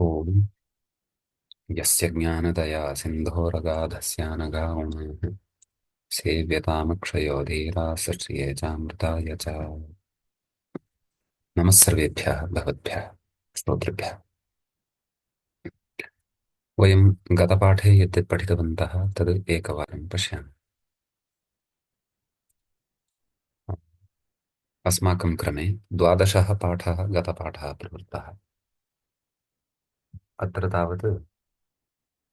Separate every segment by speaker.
Speaker 1: ॐ यस्य ज्ञानदया सिन्धोरगाधस्यानगावणः सेव्यतामक्षयो धीरासश्रिये च। नमः सर्वेभ्यः भवद्भ्यः श्रोतृभ्यः। वयं गतपाठे यद्यत् पठितवन्तः तद् एकवारं पश्यामः। अस्माकं क्रमे 12 पाठः गतपाठः प्रवृत्तः। अत्र तावत्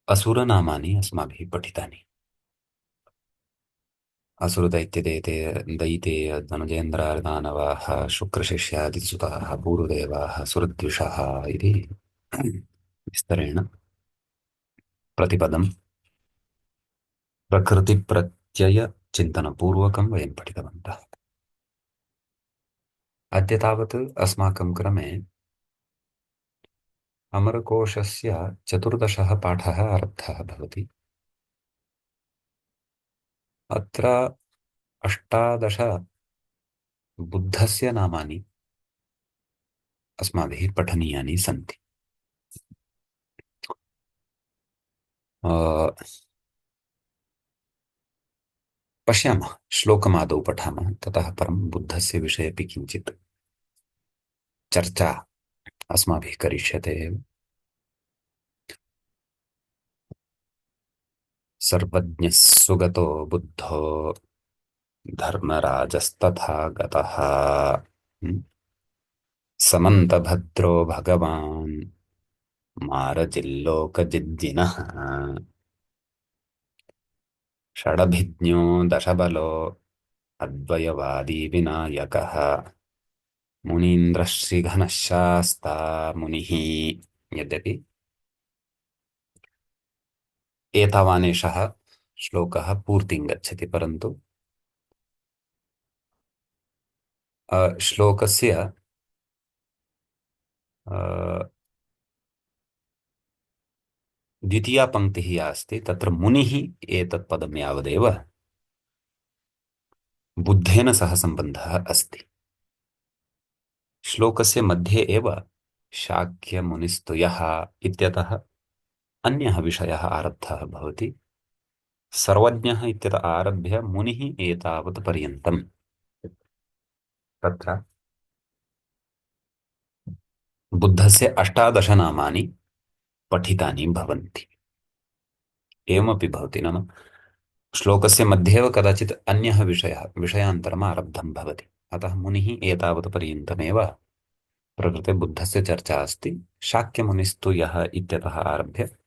Speaker 1: असुरनामानि अस्माभिः पठितानि। असुरदैत्यदेते दैतेय धनुजेन्द्रार्दानवाः शुक्रशिष्यादिसुताः पूर्वदेवाः सुरद्विषः इति विस्तरेण प्रतिपदं प्रकृतिप्रत्ययचिन्तनपूर्वकं वयं पठितवन्तः। अद्य तावत् अस्माकं क्रमे अमरकोशस्य 14 पाठः आरब्धः भवति। अत्र 18 बुद्धस्य नामानि अस्माभिः पठनीयानि सन्ति। पश्यामः, श्लोकमादौ पठामः, ततः परं बुद्धस्य विषये अपि किञ्चित् चर्चा अस्माभिः करिष्यते एव। सर्वज्ञः सुगतो बुद्धो धर्मराजस्तथा गतः। समन्तभद्रो भगवान् मारजिल्लोकजिज्जिनः। षडभिज्ञो दशबलो अद्वयवादी विनायकः। मुनीन्द्रः श्रीघनः शास्ता मुनिः। यद्यपि एतावानेषः श्लोकः पूर्तिं गच्छति, परन्तु श्लोकस्य द्वितीया पङ्क्तिः या अस्ति तत्र मुनिः एतत् पदं यावदेव बुद्धेन सह सम्बन्धः अस्ति। श्लोकस्य मध्ये एव शाक्यमुनिस्तुयः इत्यतः अन्यः विषयः आरब्धः भवति। सर्वज्ञः इत्यतः आरभ्य मुनिः एतावत् पर्यन्तं तत्र बुद्धस्य 18 नामानि पठितानि भवन्ति। एवमपि भवति, नाम श्लोकस्य मध्ये एव कदाचित् अन्यः विषयान्तरम् आरब्धं भवति। अतः मुनिः एतावत् पर्यन्तमेव प्रकृते बुद्धस्य चर्चा अस्ति। शाक्यमुनिस्तु यः इत्यतः आरभ्य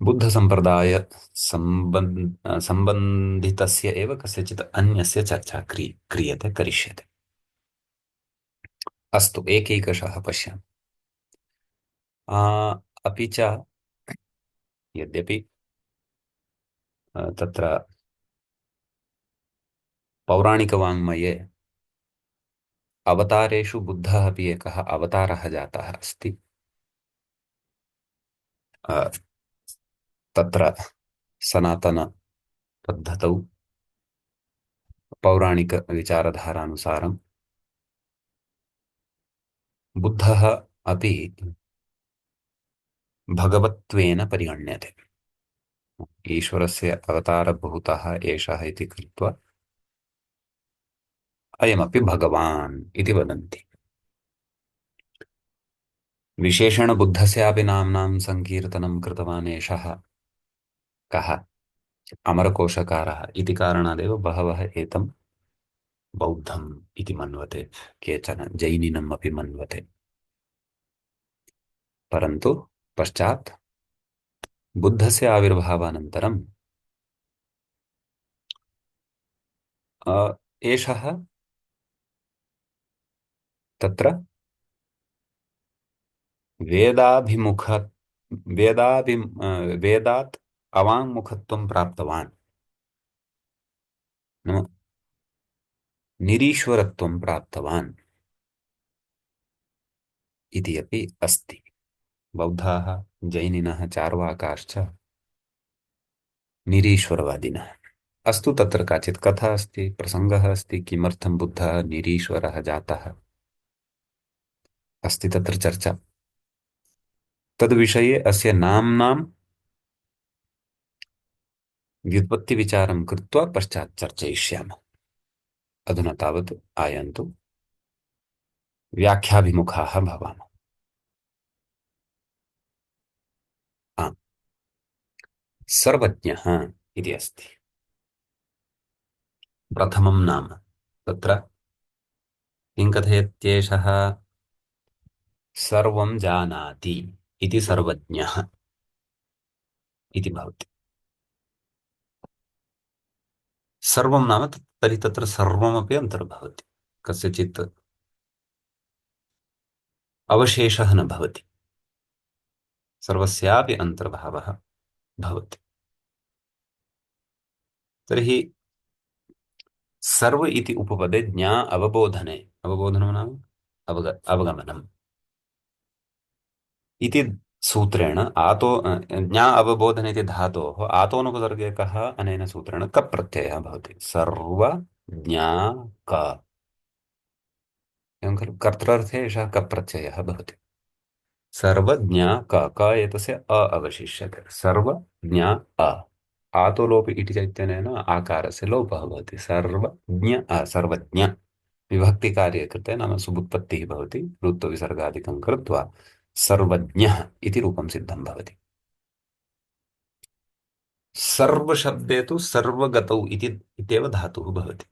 Speaker 1: बुद्धसम्प्रदाय सम्बन्धितस्य एव कस्यचित् अन्यस्य चर्चा क्रियते, करिष्यते। अस्तु, एकैकशः पश्यामः। अपि च यद्यपि तत्र पौराणिकवाङ्मये अवतारेषु बुद्धः अपि एकः अवतारः जातः अस्ति। तत्र सनातनपद्धतौ पौराणिकविचारधारानुसारं बुद्धः अपि भगवत्वेन परिगण्यते। ईश्वरस्य अवतारभूतः एषः इति कृत्वा अयमपि भगवान् इति वदन्ति। विशेषेण बुद्धस्यापि नाम्नां सङ्कीर्तनं कृतवान् एषः कः? अमरकोशकारः इति कारणादेव बहवः एतं बौद्धम् इति मन्वते, केचन जैनिनम् अपि मन्वते। परन्तु पश्चात् बुद्धस्य आविर्भावानन्तरं एषः तत्र वेदाभिमुख वेदात् अवाङ्मुखत्वं प्राप्तवान्, नाम निरीश्वरत्वं प्राप्तवान् इति अपि अस्ति। बौद्धाः, जैनिनः, चार्वाकाश्च निरीश्वरवादिनः। अस्तु, तत्र काचित् कथा अस्ति, प्रसङ्गः अस्ति, किमर्थं बुद्धः निरीश्वरः जातः अस्ति, तत्र चर्चा। तद्विषये अस्य नाम्नां व्युत्पत्तिविचारं कृत्वा पश्चात् चर्चयिष्यामः। अधुना तावत् आयन्तु व्याख्याभिमुखाः भवामः। आम्, सर्वज्ञः इति अस्ति प्रथमं नाम। तत्र किं कथयत्येषः? सर्वं जानाति इति सर्वज्ञः इति भवति। सर्वं नाम तर्हि तत्र सर्वमपि अन्तर्भवति, कस्यचित् अवशेषः न भवति, सर्वस्यापि अन्तर्भावः भवति। तर्हि सर्व इति उपपदे ज्ञा अवबोधने, अवबोधनं नाम अवगमनम् इति सूत्रेण आतो ज्ञा अवबोधने इति धातोः आतोनुपसर्गे कः? अनेन सूत्रेण कप् प्रत्ययः भवति। सर्व ज्ञा क, एवं खलु? कर्तृर्थे एषः कप् प्रत्ययः भवति। सर्वज्ञ क, क एतस्य अ अवशिष्यते। सर्वज्ञ अ, आतो लोप इति चैत्यनेन आकारस्य लोपः भवति। सर्वज्ञ सर्वज्ञ विभक्तिकार्ये कृते नाम सुबुत्पत्तिः भवति, रुत्वविसर्गादिकं कृत्वा सर्वज्ञः इति रूपं सिद्धं भवति। सर्वशब्दे तु सर्वगतौ इत्येव धातुः भवति।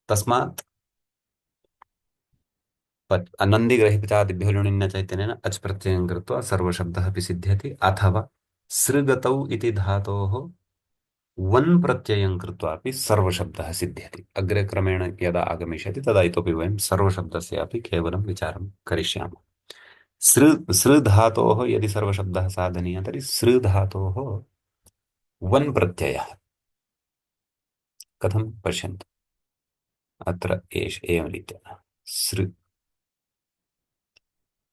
Speaker 1: तस्मात् नन्दिग्रहितादिभ्यो लुणिन्न चैतन्येन अच् प्रत्ययं कृत्वा सर्वशब्दः अपि सिद्ध्यति। अथवा सृगतौ इति धातोः वन् प्रत्ययं कृत्वा अपि सर्वशब्दः सिद्ध्यति। अग्रे क्रमेण यदा आगमिष्यति तदा इतोपि वयं सर्वशब्दस्यापि केवलं विचारं करिष्यामः। सृ धातोः यदि सर्वशब्दः साधनीयः तर्हि सृ धातोः वन् प्रत्ययः। कथं पश्यन्तु, अत्र एवं रीत्या सृ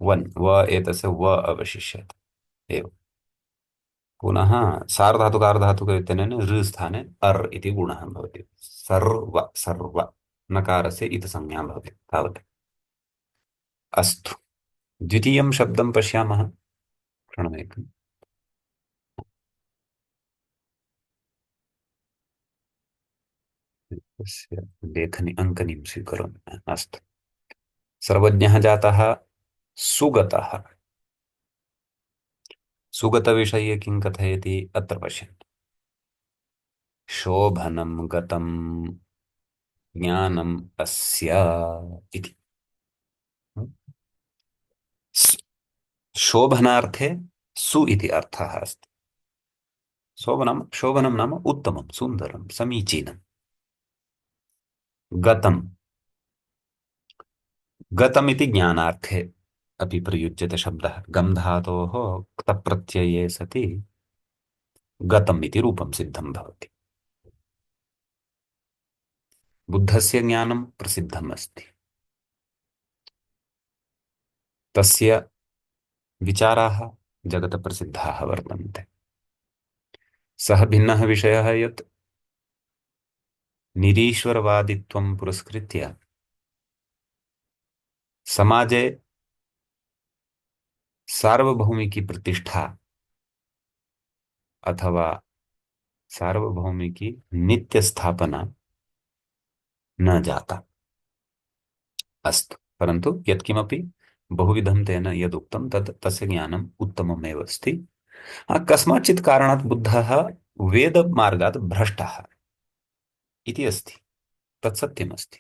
Speaker 1: वन्, व एतस्य व अवशिष्यते एव। पुनः सार्वधातुकारधातुक इत्यनेन ऋ स्थाने अर् इति गुणः भवति। सर्व सर्व नकारस्य इत संज्ञा भवति। तावत्। अस्तु, द्वितीयं शब्दं पश्यामः। क्षणमेकम्। तस्य लेखनी अङ्कनीं स्वीकरोमि। अस्तु, सर्वज्ञः जातः, सुगतः। सुगतविषये किं कथयति अत्र पश्यन्तु। शोभनं गतं ज्ञानम् अस्य इति। शोभनार्थे सु इति अर्थः अस्ति। शोभनं नाम उत्तमं, सुन्दरं, समीचीनं। गतं, गतम् इति ज्ञानार्थे अपि प्रयुज्यते शब्दः। गम् धातोः क्तप्रत्यये सति गतम् इति रूपं सिद्धं भवति। बुद्धस्य ज्ञानं प्रसिद्धम् अस्ति, तस्य विचाराः जगत् प्रसिद्धाः वर्तन्ते। सः भिन्नः विषयः यत् निरीश्वरवादित्वं पुरस्कृत्य समाजे सार्वभौमिकी प्रतिष्ठा अथवा सार्वभौमिकी नित्य स्थापना न जाता। अस्तु, परन्तु यत्किमपि बहुविधं तेन यदुक्तं तत् तस्य ज्ञानम् उत्तममेव अस्ति। कस्माच्चित् कारणात् बुद्धः वेदमार्गात् भ्रष्टः इति अस्ति, तत् सत्यमस्ति।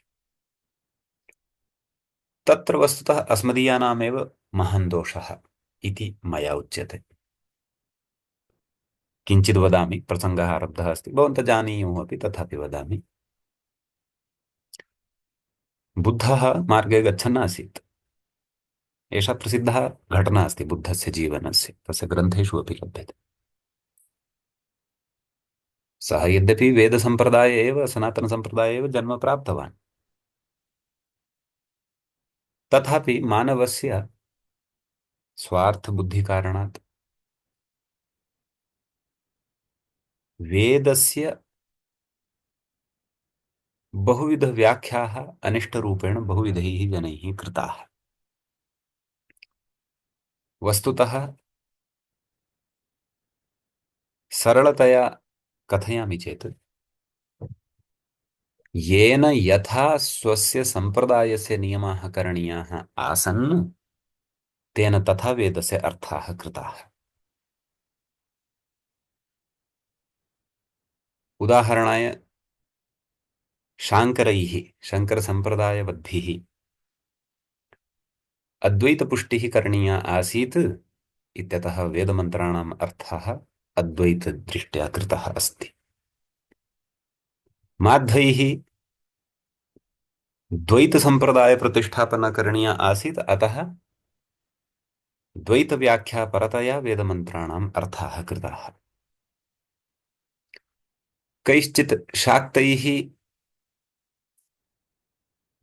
Speaker 1: तत्र वस्तुतः अस्मदीयानामेव महान् दोषः इति मया उच्यते। किञ्चित् वदामि, प्रसङ्गः आरब्धः अस्ति, भवन्तः जानीयुः अपि, तथापि वदामि। बुद्धः मार्गे गच्छन् आसीत्। एषा प्रसिद्धा घटना अस्ति बुद्धस्य जीवनस्य, तस्य ग्रन्थेषु अपि लभ्यते। सः यद्यपि वेदसम्प्रदाये एव, सनातनसम्प्रदाये एव जन्म प्राप्तवान्, तथापि मानवस्य स्वार्थबुद्धिकारणात् वेदस्य बहुविधव्याख्याः अनिष्टरूपेण बहुविधैः जनैः कृताः। वस्तुतः सरलतया कथयामि चेत् येन यथा स्वस्य सम्प्रदायस्य नियमाः करणीयाः आसन् तेन तथा वेदस्य अर्थाः कृताः। उदाहरणाय शाङ्करैः शङ्करसम्प्रदायवद्भिः अद्वैतपुष्टिः करणीया आसीत् इत्यतः वेदमन्त्राणाम् अर्थः अद्वैतदृष्ट्या कृतः अस्ति। माध्वैः द्वैतसम्प्रदायप्रतिष्ठापना करणीया आसीत् अतः द्वैतव्याख्या परतया वेदमन्त्राणाम् अर्थाः कृताः। कैश्चित् शाक्तैः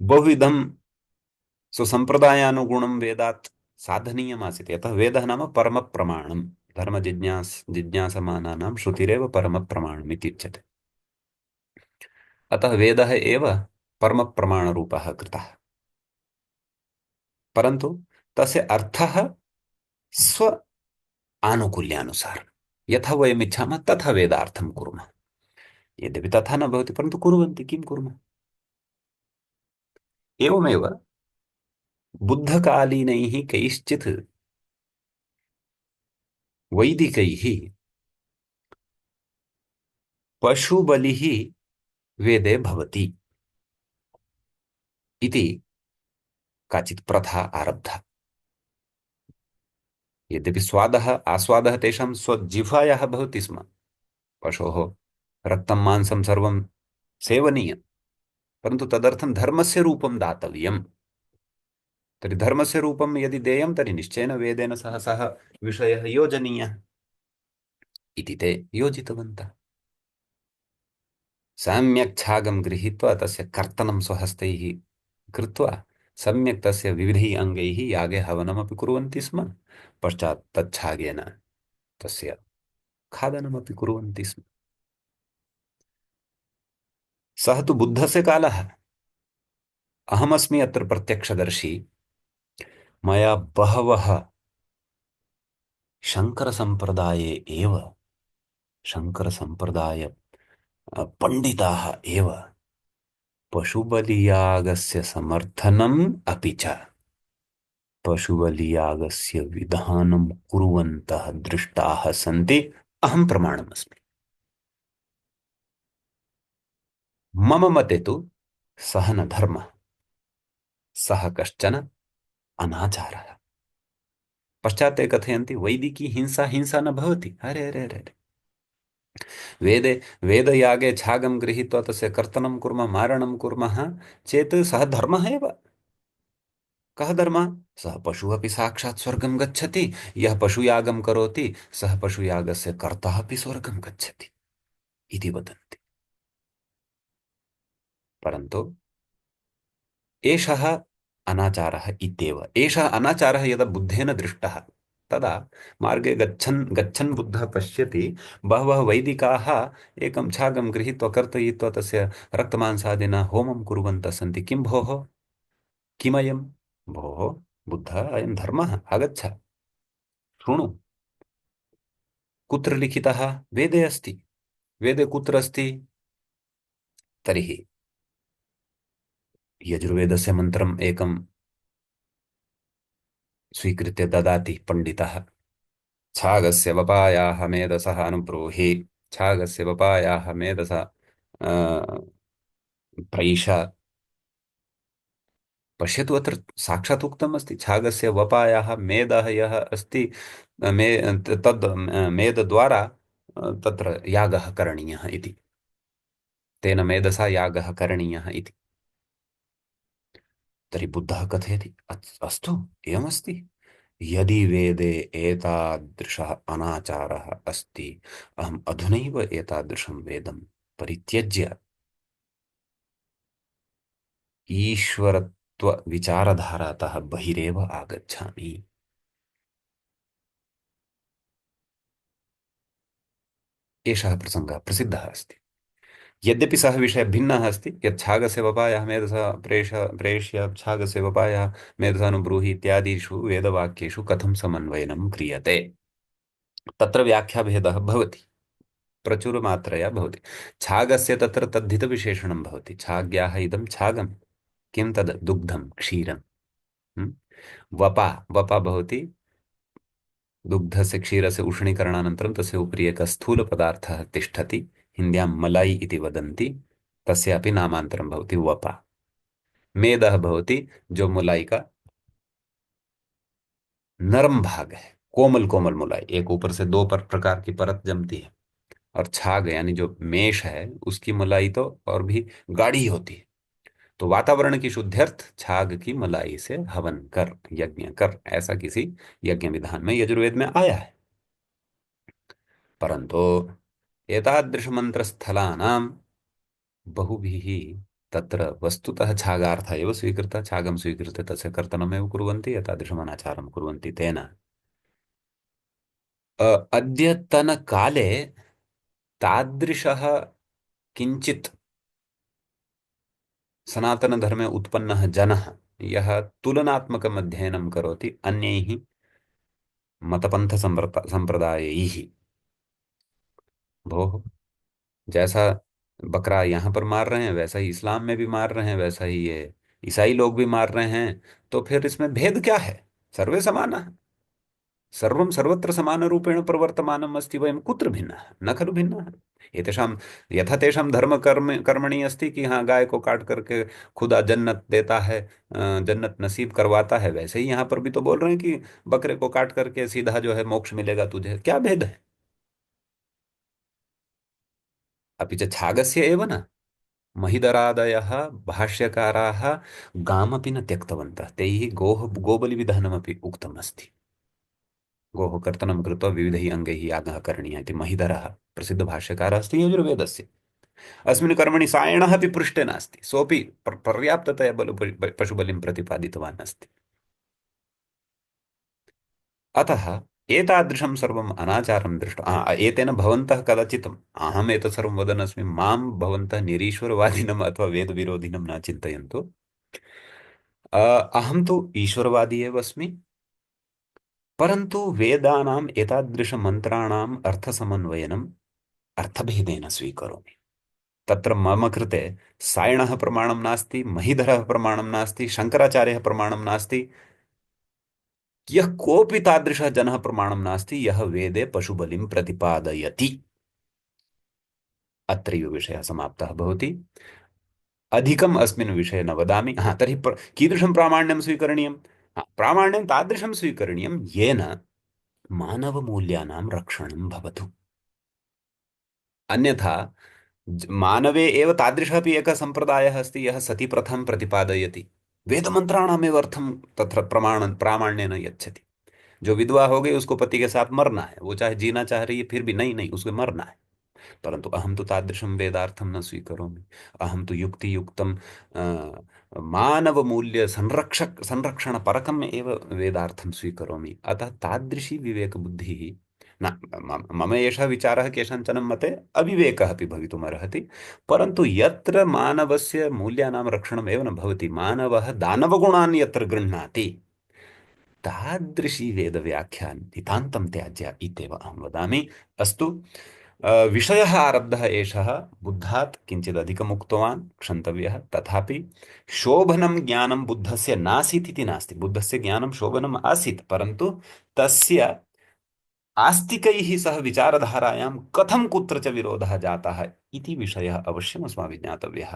Speaker 1: बहुविधं स्वसम्प्रदायानुगुणं वेदात् साधनीयमासीत्। यतः वेदः नाम परमप्रमाणं, जिज्ञासमानानां श्रुतिरेव परमप्रमाणम् इति उच्यते। अतः वेदः एव परमप्रमाणरूपः कृतः, परन्तु तस्य अर्थः स्व आनुकूल्यानुसारं यथा वयम् इच्छामः तथा वेदार्थं कुर्मः। यद्यपि तथा न भवति परन्तु कुर्वन्ति, किं कुर्मः। एवमेव बुद्धकालीनैः कैश्चित् वैदिकैः पशुबलिः वेदे भवति इति काचित् प्रथा आरब्धा। यद्यपि स्वादः आस्वादः तेषां स्वजिह्वायाः भवति स्म, पशोः रक्तं मांसं सर्वं सेवनीयं, परन्तु तदर्थं धर्मस्य रूपं दातव्यम्। तर्हि धर्मस्य रूपं यदि देयं तर्हि निश्चयेन वेदेन सह सः विषयः योजनीयः इति ते योजितवन्तः। सम्यक् छागं गृहीत्वा तस्य कर्तनं स्वहस्तैः कृत्वा सम्यक् तस्य विविधैः अङ्गैः यागे हवनमपि कुर्वन्ति स्म। पश्चात् तच्छागेन तस्य खादनमपि कुर्वन्ति स्म। सः तु बुद्धस्य कालः। अहमस्मि अत्र प्रत्यक्षदर्शी। मया बहवः शङ्करसम्प्रदाये एव शङ्करसम्प्रदाय पण्डिताः एव पशुबलियागस्य समर्थनम् अपि च पशुबलियागस्य विधानं कुर्वन्तः दृष्टाः सन्ति। अहं प्रमाणमस्मि। मम मते तु सः न धर्मः, सः कश्चन अनाचारः। पश्चात् ते कथयन्ति वैदिकी हिंसा हिंसा न भवति। अरे अरे अरे अरे। वेदे वेदयागे छागं गृहीत्वा तस्य कर्तनं कुर्मः, मारणं कुर्मः चेत् सः धर्मः एव। कः धर्मः? सः पशुः अपि साक्षात् स्वर्गं गच्छति। यः पशुयागं करोति सः पशुयागस्य कर्ता अपि स्वर्गं गच्छति इति वदन्ति। परन्तु एषः अनाचारः इत्येव। एषः अनाचारः यदा बुद्धेन दृष्टः तदा मार्गे गच्छन् गच्छन् बुद्धः पश्यति बहवः वैदिकाः एकं छागं गृहीत्वा कर्तयित्वा तस्य रक्तमांसादिना होमं कुर्वन्तः सन्ति। किं भोः, किमयं? भोः बुद्ध, अयं धर्मः, आगच्छ शृणु। कुत्र लिखितः? वेदे अस्ति। वेदे कुत्र अस्ति? तर्हि यजुर्वेदस्य मन्त्रम् एकं स्वीकृत्य ददाति पण्डितः। छागस्य वपायाः मेधसः अनुब्रूहि, छागस्य वपायाः मेधसः प्रैष। पश्यतु अत्र साक्षात् उक्तम् अस्ति छागस्य वपायाः मेधः यः अस्ति मे तद् मेधद्वारा तत्र यागः करणीयः इति, तेन मेधसा यागः करणीयः इति। तर्हि बुद्धः कथयति अस्तु एवमस्ति। यदि वेदे एतादृशः अनाचारः अस्ति, अहम् अधुनैव एतादृशं वेदं परित्यज्य ईश्वरत्वविचारधारातः बहिरेव आगच्छामि। एषः प्रसङ्गः प्रसिद्धः अस्ति। यद्यपि सः विषयः भिन्नः अस्ति, यत् छागस्य वपायः मेधसा प्रेष्य छागस्य वपायः मेधसानुब्रूहि इत्यादिषु वेदवाक्येषु कथं समन्वयनं क्रियते, तत्र व्याख्याभेदः भवति, प्रचुरमात्रया भवति। छागस्य तत्र तद्धितविशेषणं भवति, छाग्याः इदं छागं, किं तद् दुग्धं क्षीरं। hm? वपा वपा भवति दुग्धस्य क्षीरस्य उष्णीकरणानन्तरं तस्य उपरि एकः स्थूलपदार्थः तिष्ठति, हिन्द्यां मलायि इति वदन्ति, तस्यापि नामान्तरं भवति वपा। मेदः भवति जो मुलाई का नरम भाग है, कोमल कोमल मुलाई, एक ऊपर से दो पर प्रकार की परत जमती है। और छाग यानी जो मेष है उसकी मलाई तो और भी गाढ़ी होती है। तो वातावरण की शुद्ध्यर्थ छाग की मलाई से हवन कर, यज्ञ कर, ऐसा किसी यज्ञ विधान में यजुर्वेद में आया है। परंतु एतादृशमन्त्रस्थलानां बहुभिः तत्र वस्तुतः छागार्थः एव स्वीकृतः, छागं स्वीकृत्य तस्य कर्तनमेव कुर्वन्ति, एतादृशमनाचारं कुर्वन्ति। तेन अद्यतनकाले तादृशः किञ्चित् सनातनधर्मे उत्पन्नः जनः यः तुलनात्मकम् अध्ययनं करोति अन्यैः मतपन्थसम्प्रदायैः, भोः, जैसा बकरा यहाँ पर मार रहे हैं वैसा ही इस्लाम में भी मार रहे हैं, वैसा ही ये ईसाई लोग भी मार रहे हैं, तो फिर इसमें भेद क्या है? सर्वे समानः, सर्वं सर्वत्र समानरूपेण प्रवर्तमानम् अस्ति, वयं कुत्र भिन्नः? न खलु भिन्नः। एतेषां यथा तेषां धर्म कर्मणि अस्ति कि हाँ गाय को काट करके खुदा जन्नत देता है, जन्नत नसीब करवाता है, वैसे ही यहाँ पर भी तो बोल रहे हैं कि बकरे को काट करके सीधा जो है मोक्ष मिलेगा तुझे। क्या भेद है? अपि च छागस्य एव न, महिदरादयः भाष्यकाराः गामपि न त्यक्तवन्तः, तैः गोबलिविधानमपि उक्तमस्ति। गोः कर्तनं कृत्वा विविधैः अङ्गैः यागः करणीयः इति महिधरः प्रसिद्धभाष्यकारः अस्ति यजुर्वेदस्य। अस्मिन् कर्मणि सायणः अपि पृष्ठे नास्ति, सोऽपि पर्याप्ततया पशुबलिं प्रतिपादितवान् अस्ति। अतः एतादृशं सर्वम् अनाचारं दृष्ट्वा एतेन भवन्तः कदाचित्, अहम् एतत् सर्वं वदन् अस्मि, मां भवन्तः निरीश्वरवादिनम् अथवा वेदविरोधिनं न चिन्तयन्तु। अहं तु ईश्वरवादी एव अस्मि, परन्तु वेदानाम् एतादृशमन्त्राणाम् अर्थसमन्वयनम् अर्थभेदेन स्वीकरोमि। तत्र मम कृते सायणः प्रमाणं नास्ति, महिधरः प्रमाणं नास्ति, शङ्कराचार्यः प्रमाणं नास्ति, यः कोऽपि तादृशः जनः प्रमाणं नास्ति यः वेदे पशुबलिं प्रतिपादयति। अत्रैव विषयः समाप्तः भवति। अधिकम् अस्मिन् विषये न वदामि। तर्हि कीदृशं प्रामाण्यं स्वीकरणीयं? प्रामाण्यं तादृशं स्वीकरणीयं येन मानवमूल्यानां रक्षणं भवतु। अन्यथा मानवे एव तादृशः अपि एकः सम्प्रदायः अस्ति यः सतीप्रथां प्रतिपादयति, वेदमन्त्राणामेव अर्थं तत्र प्रामाण्येन यच्छति। जो विधवा हो गई उसको पति के साथ मरना है, वो चाहे जीना चाह रही है फिर भी नहीं नहीं उसको मरना है। परंतु अहं तु तादृशं वेदार्थं न स्वीकरोमि। अहं तु युक्तियुक्तं मानवमूल्य संरक्षणपरकम् एव वेदार्थं स्वीकरोमि। अतः तादृशी विवेकबुद्धिः न, मम एषः विचारः केषाञ्चन मते अविवेकः अपि भवितुमर्हति। परन्तु यत्र मानवस्य मूल्यानां रक्षणमेव न भवति, मानवः दानवगुणान् यत्र गृह्णाति, तादृशी वेदव्याख्या नितान्तं त्याज्या इत्येव अहं वदामि। अस्तु, विषयः आरब्धः एषः बुद्धात् किञ्चिदधिकम् उक्तवान्, क्षन्तव्यः। तथापि शोभनं ज्ञानं बुद्धस्य नासीत् इति नास्ति। बुद्धस्य ज्ञानं शोभनम् आसीत्, परन्तु तस्य आस्तिकैः सह विचारधारायां कथं कुत्र च विरोधः जातः इति विषयः अवश्यम् अस्माभिः ज्ञातव्यः।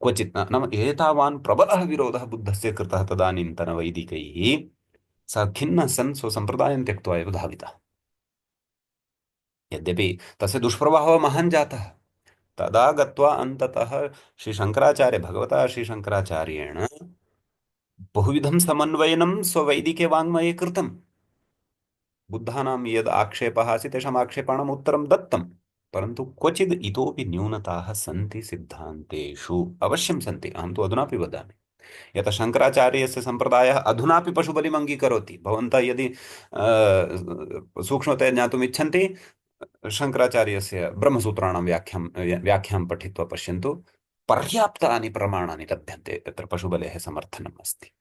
Speaker 1: क्वचित् नाम एतावान् प्रबलः विरोधः बुद्धस्य कृतः तदानीन्तनवैदिकैः, सः खिन्नः सन् स्वसम्प्रदायं त्यक्त्वा एव धावितः। यद्यपि तस्य दुष्प्रभावः महान् जातः, तदा गत्वा अन्ततः श्रीशङ्कराचार्य भगवता श्रीशङ्कराचार्येण बहुविधं समन्वयनं स्ववैदिके वाङ्मये कृतं। बुद्धानां यद् आक्षेपः आसीत् तेषाम् आक्षेपाणाम् उत्तरं दत्तं, परन्तु क्वचिद् इतोपि न्यूनताः सन्ति सिद्धान्तेषु, अवश्यं सन्ति। अहं तु अधुनापि वदामि, यतः शङ्कराचार्यस्य सम्प्रदायः अधुनापि पशुबलिम् अङ्गीकरोति। भवन्तः यदि सूक्ष्मतया ज्ञातुम् इच्छन्ति, शङ्कराचार्यस्य ब्रह्मसूत्राणां व्याख्यां पठित्वा पश्यन्तु, पर्याप्तानि प्रमाणानि लभ्यन्ते तत्र पशुबलेः समर्थनम् अस्ति।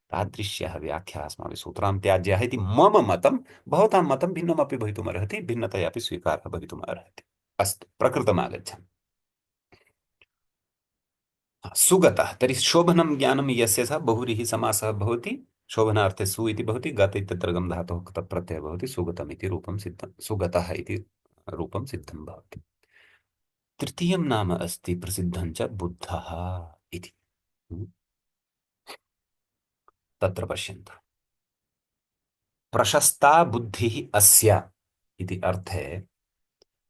Speaker 1: तादृश्यः व्याख्याः अस्माभिः सूत्रां त्याज्याः इति मम मतं। भवतां मतं भिन्नमपि भवितुमर्हति, भिन्नतया अपि स्वीकारः भवितुम् अर्हति। अस्तु, प्रकृतमागच्छामि। सुगतः तर्हि शोभनं ज्ञानं यस्य सः बहुव्रीहि समासः भवति। शोभनार्थे सु इति भवति, गत इत्यत्र गम धातोः क्तः प्रत्ययः भवति, सुगतम् इति रूपं सिद्धं, सुगतः इति रूपं सिद्धं भवति। तृतीयं नाम अस्ति प्रसिद्धं च बुद्धः इति। तत्र पश्यन्तु, प्रशस्ता बुद्धिः अस्य इति अर्थे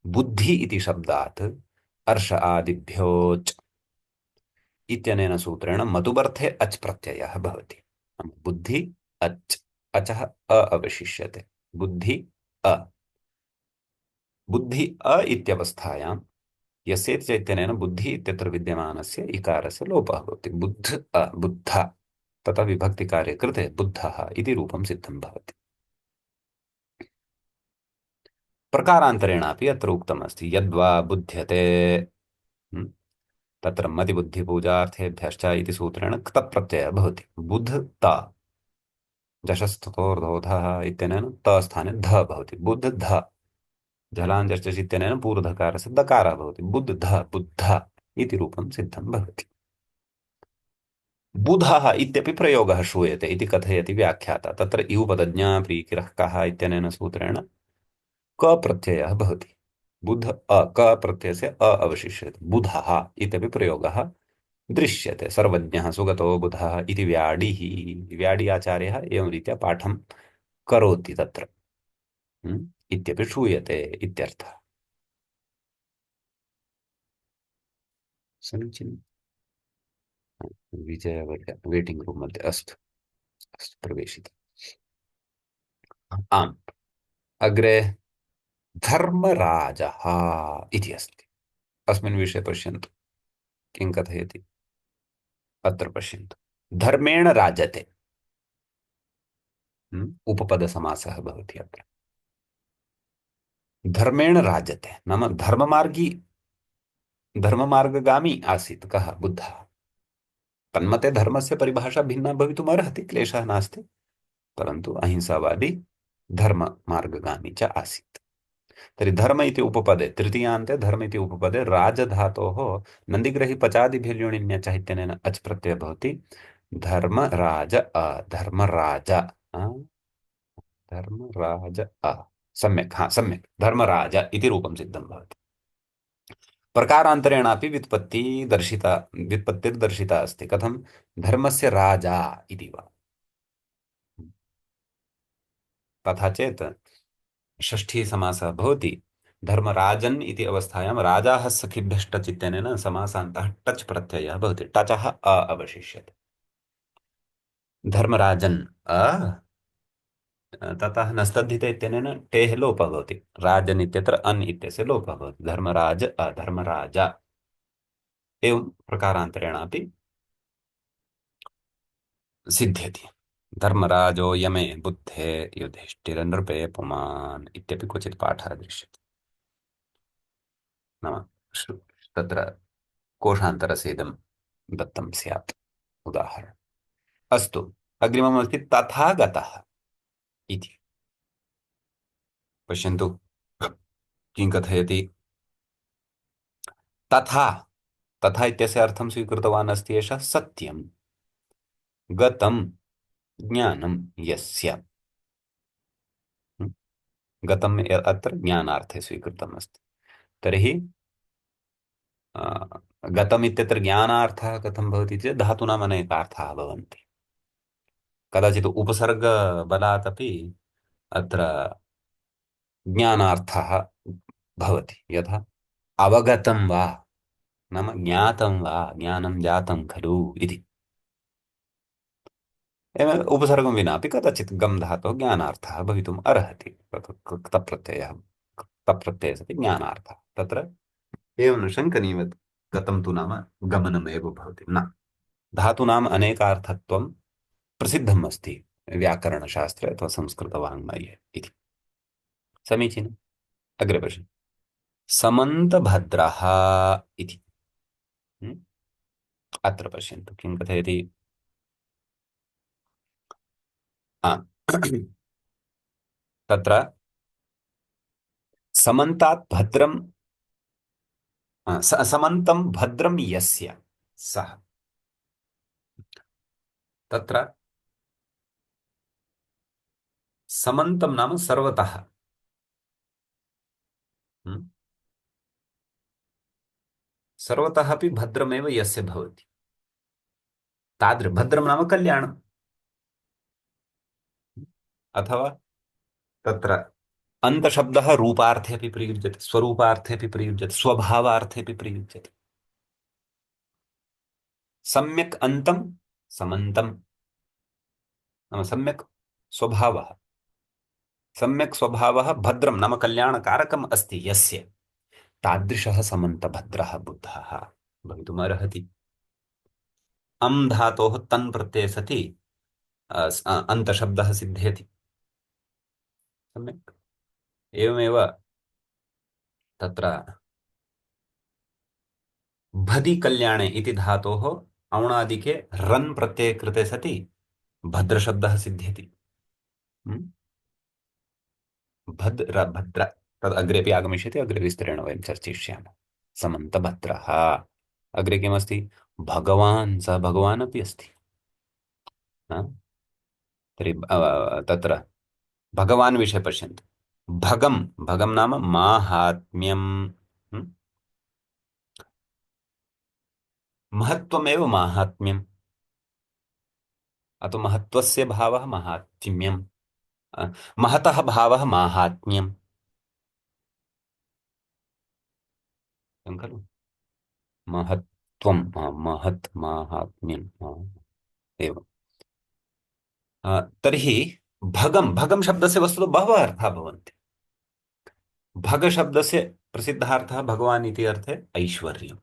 Speaker 1: बुद्धि इति शब्दात् अर्ष आदिभ्यो च इत्यनेन सूत्रेण मतुबर्थे अच् प्रत्ययः भवति। बुद्धि अच्, अचः अ अवशिष्यते। बुद्धि अ, बुद्धि अ इत्यवस्थायां यस्येति चैत्यनेन बुद्धि इत्यत्र विद्यमानस्य इकारस्य लोपः भवति। बुद्ध अ, बुद्ध, तथा विभक्तिकार्ये कृते बुद्धः इति रूपं सिद्धं भवति। प्रकारान्तरेणापि अत्र उक्तमस्ति, यद्वा बुध्यते, तत्र मतिबुद्धिपूजार्थेभ्यश्च इति सूत्रेण क्तप्रत्ययः भवति। बुद्ध जशस्ततोर्धोधः इत्यनेन त स्थाने ध भवति। बुद्ध ध, जलाञ्जश्च इत्यनेन पूर्वधकारस्य दकारः भवति। बुद्ध ध, बुद्ध इति रूपं सिद्धं भवति। बुधः इत्यपि प्रयोगः श्रूयते इति कथयति व्याख्याता। तत्र इयुपदज्ञा प्रीकिरः कः इत्यनेन सूत्रेण क प्रत्ययः भवति। बुध अ, क प्रत्ययस्य अ अवशिष्यते। बुधः इत्यपि प्रयोगः दृश्यते। सर्वज्ञः सुगतो बुधः इति व्याडिः, व्याडि आचार्यः एवं रीत्या पाठं करोति तत्र, इत्यपि श्रूयते इत्यर्थः। समीचीनं। विजयवर्य वेटिंग रूम मध्ये अस्तु, अस्तु प्रवेशित। आम्, अग्रे धर्मराजः इति अस्ति। अस्मिन् विषये पश्यन्तु किं कथयति। अत्र पश्यन्तु, धर्मेण राजते, उपपदसमासः भवति अत्र। धर्मेण राजते नाम धर्ममार्गी, धर्ममार्गगामी आसीत् कः, बुद्धः। तन्मते धर्मस्य परिभाषा भिन्ना भवितुमर्हति, क्लेशः नास्ति, परन्तु अहिंसावादी धर्ममार्गगामी च आसीत्। तर्हि धर्म इति उपपदे, तृतीयान्ते धर्म इति उपपदे राजधातोः नन्दिग्रहि पचादिभिर्योनिन्य च इत्यनेन अच् प्रत्ययः भवति। धर्मराज अ, धर्मराज अ, धर्मराज अ, सम्यक्, हा सम्यक्, धर्मराज इति रूपं सिद्धं भवति। प्रकारान्तरेणापि व्युत्पत्तिर्दर्शिता अस्ति। कथं, धर्मस्य राजा इति वा। तथा चेत् षष्ठी समासः भवति। धर्मराजन् इति अवस्थायां राजाः सखिभ्यश्च इत्यनेन समासान्तः टच् प्रत्ययः भवति। टचः अ अवशिष्यते। धर्मराजन् अ, ततः नस्तद्धिते इत्यनेन टेः लोपः भवति। राजन् इत्यत्र अन् इत्यस्य लोपः भवति। धर्मराज अ, धर्मराज, एवं प्रकारान्तरेणापि सिद्ध्यति। धर्मराजो यमे बुद्धे युधिष्ठिरनृपे पुमान् इत्यपि क्वचित् पाठः दृश्यते। नाम तत्र कोशान्तरस्य इदं दत्तं स्यात् उदाहरणम्। अस्तु, अग्रिममस्ति तथागतः इति। पश्यन्तु किं कथयति। तथा, तथा इत्यस्य अर्थं स्वीकृतवान् अस्ति एषः सत्यं, गतं ज्ञानं यस्य, गतम् अत्र ज्ञानार्थे स्वीकृतम् अस्ति। तर्हि गतम् इत्यत्र ज्ञानार्थः कथं भवति चेत् धातूनाम् अनेकार्थाः भवन्ति। कदाचित् उपसर्गबलात् अपि अत्र ज्ञानार्थः भवति। यथा अवगतं वा नाम ज्ञातं वा, ज्ञानं जातं खलु इति। एवम् उपसर्गं विनापि कदाचित् गम् धातोः ज्ञानार्थः भवितुम् अर्हति। क्तप्रत्ययः, क्तप्रत्ययः सति ज्ञानार्थः। तत्र एवं न शङ्कनीयवत्, गतं तु नाम गमनमेव भवति न। धातूनाम् अनेकार्थत्वं प्रसिद्धम् अस्ति व्याकरणशास्त्रे अथवा संस्कृतवाङ्मये इति। समीचीनम्। अग्रे पश्य समन्तभद्रः इति। हम्म? अत्र पश्यन्तु किं कथयति। आ, तत्र समन्तात् भद्रं समन्तं भद्रं यस्य सः। तत्र समन्तं नाम सर्वतः। हम्म? सर्वतः अपि भद्रमेव यस्य भवति भद्रं नाम कल्याणम्। अथवा तत्र अन्तशब्दः रूपार्थे अपि प्रयुज्यते, स्वरूपार्थे अपि प्रयुज्यते, स्वभावार्थे अपि प्रयुज्यते। सम्यक् अन्तं समन्तं नाम सम्यक् स्वभावः। सम्यक् स्वभावः भद्रं नाम कल्याणकारकम् अस्ति यस्य, तादृशः समन्तभद्रः बुद्धः भवितुमर्हति। अम् धातोः तन् प्रत्यये सति अन्तशब्दः सिद्ध्यति। सम्यक् एवमेव तत्र भदि कल्याणे इति धातोः औणादिके रन् प्रत्यये कृते सति भद्रशब्दः सिद्ध्यति। हम्म? भद्र तद् अग्रेपि आगमिष्यति, अग्रे विस्तरेण वयं चर्चयिष्यामः। समन्तभद्रः। अग्रे किमस्ति? भगवान्, सः भगवान् अपि अस्ति। हा? तर्हि तत्र भगवान् विषये पश्यन्तु। भगं भगं नाम माहात्म्यं। हम्म? महत्त्वमेव माहात्म्यम्। अतो महत्त्वस्य भावः माहात्म्यम्। अ, महतः भावः माहात्म्यम्। एवं खलु? महत्त्वं महत् माहात्म्यम् एवं। तर्हि भगं भगं शब्दस्य वस्तुतः बहवः अर्थाः भवन्ति। भग शब्दस्य प्रसिद्धार्थः भगवान् इति अर्थे ऐश्वर्यम्।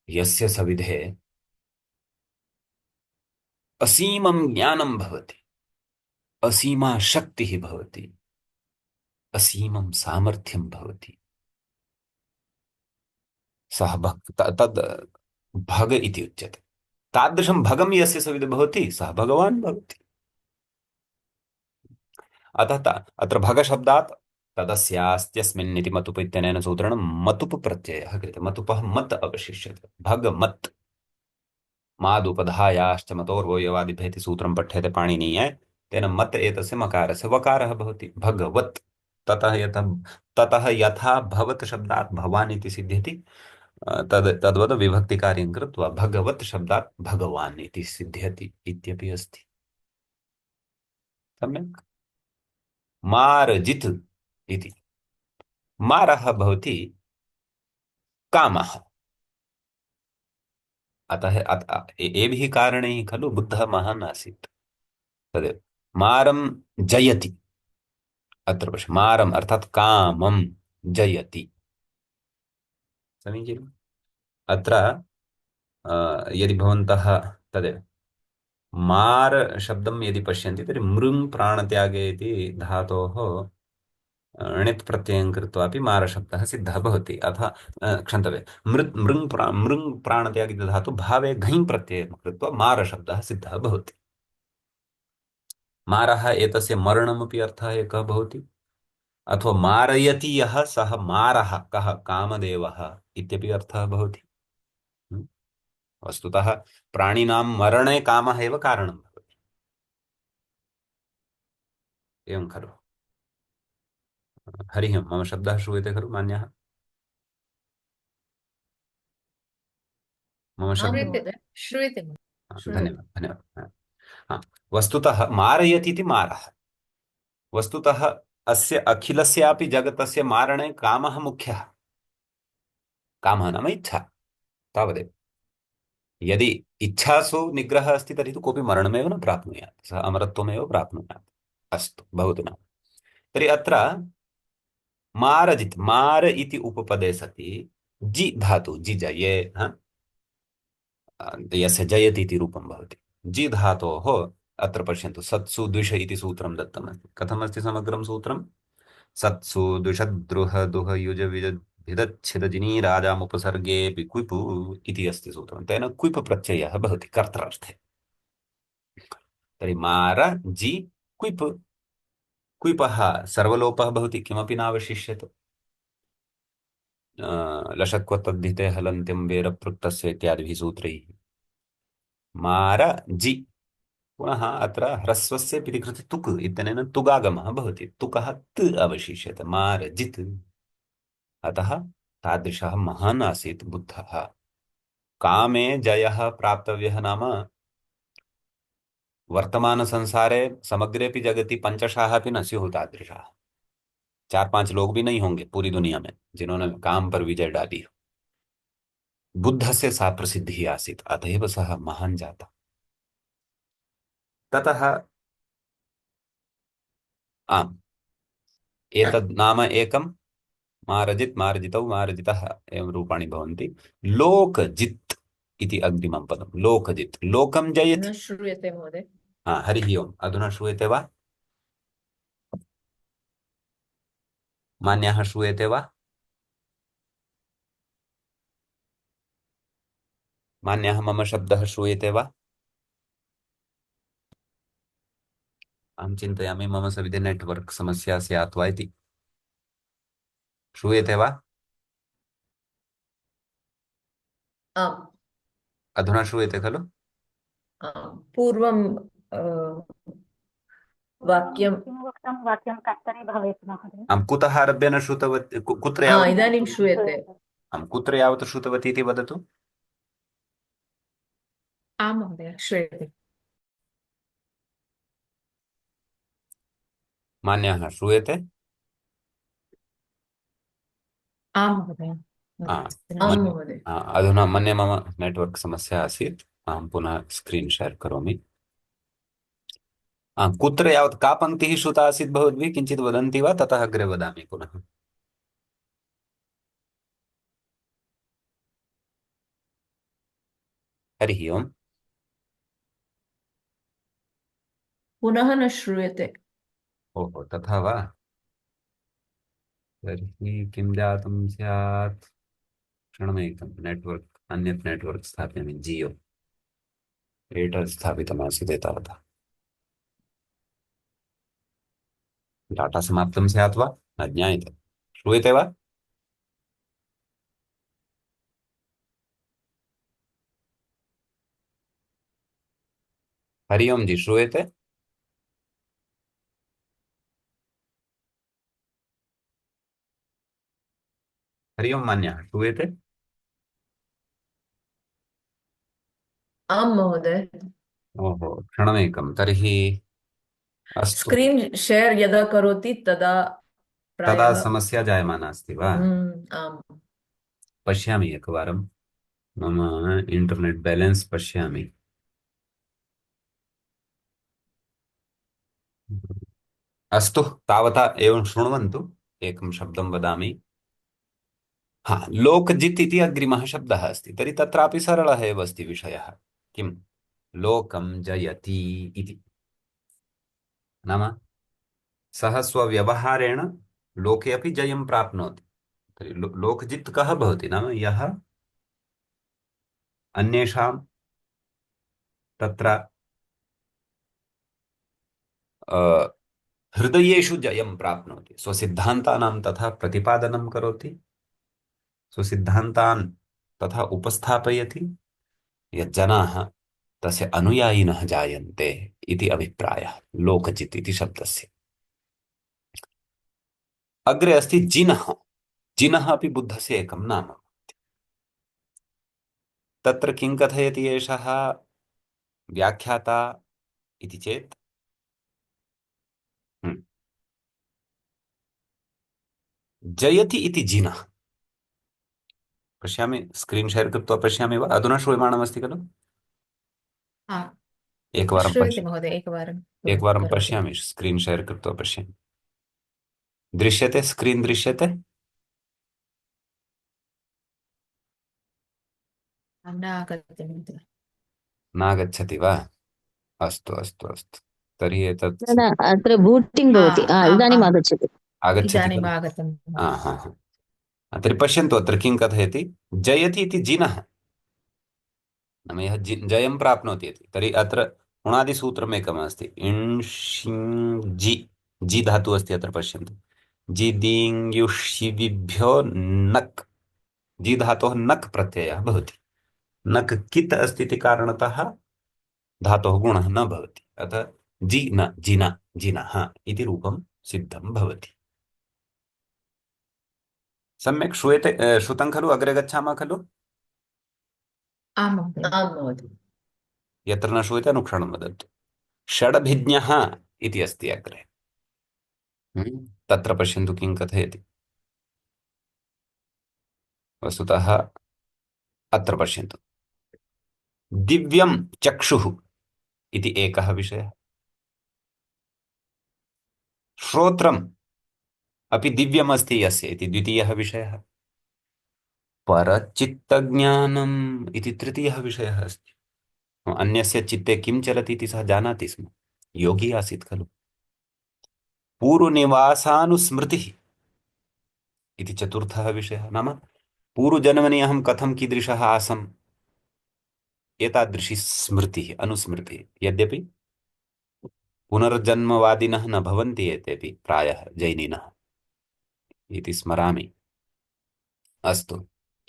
Speaker 1: यस्य सविधे असीमं ज्ञानं भवति, असीमा शक्तिः भवति, असीमं सामर्थ्यं भवति, सः तद् भग इति उच्यते। तादृशं भगं यस्य सविधे भवति सः भगवान् भवति। अतः अत्र भगशब्दात् तदस्यास्त्यस्मिन् इति मतुप इत्यनेन सूत्रेण मतुप प्रत्ययः क्रियते। मतुपः मत् अवशिष्यते। भग मत् मादुपधायाश्च मतोर्वयवादिभ्यः इति सूत्रं पठ्यते पाणिनीये। तेन मत् एतस्य मकारस्य वकारः भवति भगवत्। ततः यथा ततः भवत् शब्दात् भवान् इति सिद्ध्यति, तद्वत् विभक्तिकार्यं कृत्वा भगवत् शब्दात् भगवान् इति सिद्ध्यति इत्यपि अस्ति। सम्यक्। मारजित् इति। मारः भवति कामः। अतः एभिः कारणैः खलु बुद्धः महान् आसीत्। तदेव मारं जयति। अत्र पश्य, मारम् अर्थात् कामं जयति। समीचीनम्। अत्र यदि भवन्तः तदेव मार शब्दं यदि पश्यन्ति तर्हि मृङ् प्राणत्यागे इति धातोः णित् प्रत्ययं कृत्वापि मारशब्दः सिद्धः भवति। अथ क्षन्तव्य मृङ् प्राणत्यागे इति धातु भावे घञ् प्रत्ययं कृत्वा मारशब्दः सिद्धः भवति। मारः एतस्य मरणमपि अर्थः एकः भवति। अथवा मारयति यः सः मारः कः कामदेवः इत्यपि अर्थः भवति। हम्म? वस्तुतः प्राणिनां मरणे कामः एव कारणं भवति। एवं खलु? हरिः ओं, मम शब्दः श्रूयते खलु मान्यः? मम शब्दः
Speaker 2: श्रूयते श्रूयते श्रूयते।
Speaker 1: धन्यवादः धन्यवादः। हाँ, वस्तुतः मारयति इति मारः। वस्तुतः अस्य अखिलस्यापि जगतस्य मारणे कामः मुख्यः। कामः नाम इच्छा, तावदेव। यदि इच्छासु निग्रहः अस्ति तर्हि तु कोऽपि मरणमेव न प्राप्नुयात्, सः अमरत्वमेव प्राप्नुयात्। अस्तु, भवतु नाम। तर्हि अत्र मारजित्, मार इति उपपदे सति जि धातु जिजये, यस्य जयति इति रूपं भवति। जि धातोः अत्र पश्यन्तु, सत्सु द्विष इति सूत्रं दत्तमस्ति। कथमस्ति समग्रं सूत्रं? सत्सु द्विषद्रुह दुह युज विज भिदच्छिदजिनी राजामुपसर्गेऽपि क्विपु इति अस्ति सूत्रं तेन क्विप् प्रत्ययः भवति कर्तरार्थे तर्हि मार जि क्विप् क्विपः सर्वलोपः भवति किमपि नावशिष्यते लशक्वतद्धिते हलन्त्यं वेरपृक्तस्य इत्यादिभिः सूत्रैः मार जि पुनः अत्र ह्रस्वस्य पिति कृते तुक् इत्यनेन तुगागमः भवति तुकः त् अवशिष्यते मारजित् अतः तादृशः महान् आसीत् बुद्धः कामे जयः प्राप्तव्यः नाम वर्तमानसंसारे समग्रेपि जगति पंचशाः अपि न स्युः तादृशाः चार पांच लोग भी नहीं होंगे पूरी दुनिया में जिन्होंने काम पर विजय डाली हो बुद्ध से सा प्रसिद्धि आसीत् अतएव सः महान् जातः ततः आम् एतद् नाम एकं मारजित् मार्जितौ मार्जितः एवं रूपाणि भवन्ति लोकजित् इति अग्रिमं पदं लोकजित् लोकं
Speaker 2: न
Speaker 1: जयति
Speaker 2: श्रूयते महोदय।
Speaker 1: हा हरिः ओम् अधुना श्रूयते वा मान्याः श्रूयते वा मान्याः मम शब्दः श्रूयते वा अहं चिन्तयामि मम सविधे नेट्वर्क् समस्या स्यात् वा इति श्रूयते वा
Speaker 2: आम्
Speaker 1: अधुना श्रूयते खलु
Speaker 2: पूर्वं वाक्यं
Speaker 3: किं उक्तं वाक्यं कर्तरि भवेत् महोदय।
Speaker 1: आं कुतः आरभ्य न श्रुतवती कुत्र यावत्
Speaker 2: इदानीं श्रूयते।
Speaker 1: आं कुत्र यावत् श्रुतवती इति वदतु
Speaker 2: आं महोदय श्रूयते।
Speaker 1: मान्याः श्रूयते
Speaker 2: आं महोदय।
Speaker 1: हा,
Speaker 2: आं
Speaker 1: मन्ये
Speaker 2: महोदय।
Speaker 1: अधुना मन्ये मम नेट्वर्क् समस्या आसीत् अहं पुनः स्क्रीन् शेर् करोमि कुत्र यावत् का पङ्क्तिः श्रुता आसीत् भवद्भिः किञ्चित् वदन्ति वा ततः अग्रे वदामि पुनः हरिः ओम्
Speaker 2: पुनः न श्रूयते।
Speaker 1: ओहो तथा वा तर्हि किं जातं स्यात् क्षणमेकं नेट्वर्क् अन्यत् नेट्वर्क् स्थापयामि जियो एर्टेल् स्थापितमासीत् एतावता डाटा समाप्तं स्यात् वा न ज्ञायते श्रूयते वा हरि ओम् जी श्रूयते हरि ओम् मान्याः श्रूयते
Speaker 2: आं महोदय।
Speaker 1: ओहो क्षणमेकं तर्हि अस्तु
Speaker 2: स्क्रीन् शेर् यदा करोति तदा
Speaker 1: तदा
Speaker 2: प्रायः
Speaker 1: समस्या जायमाना अस्ति वा
Speaker 2: आम्
Speaker 1: पश्यामि एकवारं मम इण्टर्नेट् बैलेन्स् पश्यामि अस्तु तावता एवं शृण्वन्तु एकं शब्दं वदामि हा लोकजित् इति अग्रिमः शब्दः अस्ति तर्हि तत्रापि सरलः एव अस्ति विषयः किं लोकं जयति इति नाम सः स्वव्यवहारेण लोके अपि जयं प्राप्नोति तर्हि लोकजित् कः भवति नाम यः अन्येषां तत्र अ, हृदयेषु जयं प्राप्नोति स्वसिद्धान्तानां तथा प्रतिपादनं करोति स्वसिद्धान्तान् तथा उपस्थापयति यज्जनाः तस्य अनुयायिनः जायन्ते इति अभिप्रायः लोकजित् इति शब्दस्य अग्रे अस्ति जिनः जिनः अपि बुद्धस्य एकं नाम तत्र किं कथयति एषः व्याख्याता इति चेत् जयति इति जिनः पश्यामि स्क्रीन् शेर् कृत्वा पश्यामि वा अधुना श्रूयमाणमस्ति खलु एकवारं
Speaker 2: श्रूयते महोदय। एकवारं
Speaker 1: एकवारं
Speaker 2: करोतु।
Speaker 1: पश्यामि स्क्रीन् शेर् कृत्वा पश्यामि दृश्यते स्क्रीन् दृश्यते
Speaker 2: न आगच्छति महोदय।
Speaker 1: नागच्छति वा अस्तु अस्तु अस्तु तर्हि एतत्
Speaker 3: न न अत्र बूटिङ्ग् भवति इदानीम् आगच्छति।
Speaker 1: आगच्छति
Speaker 2: इदानीम्
Speaker 1: खलु।
Speaker 2: आगतं
Speaker 1: हा
Speaker 2: महोदय।
Speaker 1: हा हा तर्हि पश्यन्तु अत्र किं कथयति, जयति इति जिनः, नाम यः जयं प्राप्नोति इति। तर्हि अत्र उणादिसूत्रमेकमस्ति, इण् षिङ् जि, जि धातुः अस्ति अत्र पश्यन्तु, जि दीङ् युषिविभ्यो नक्, जि धातोः नक् प्रत्ययः भवति। नक् कित् अस्ति इति कारणतः धातोः गुणः न भवति, अतः जि न जिन जिनः इति रूपं सिद्धं भवति। सम्यक् श्रूयते, श्रुतं खलु? अग्रे गच्छामः खलु?
Speaker 2: आं महोदय।
Speaker 4: आं महोदय।
Speaker 1: यत्र न श्रूयते अनुक्षणं वदन्तु। षडभिज्ञः इति अस्ति अग्रे। तत्र पश्यन्तु किं कथयति। वस्तुतः अत्र पश्यन्तु, दिव्यं चक्षुः इति एकः विषयः, श्रोत्रम् अपि दिव्यमस्ति यस्य इति द्वितीयः विषयः, परचित्तज्ञानम् इति तृतीयः विषयः अस्ति। अन्यस्य चित्ते किं चलति इति सः जानाति स्म, योगी आसीत् खलु। पूर्वनिवासानुस्मृतिः इति चतुर्थः विषयः, नाम पूर्वजन्मनि अहं कथं कीदृशः आसम्, एतादृशी स्मृतिः, अनुस्मृतिः। यद्यपि पुनर्जन्मवादिनः न भवन्ति एतेपि प्रायः जैनिनः इति स्मरामि। अस्तु,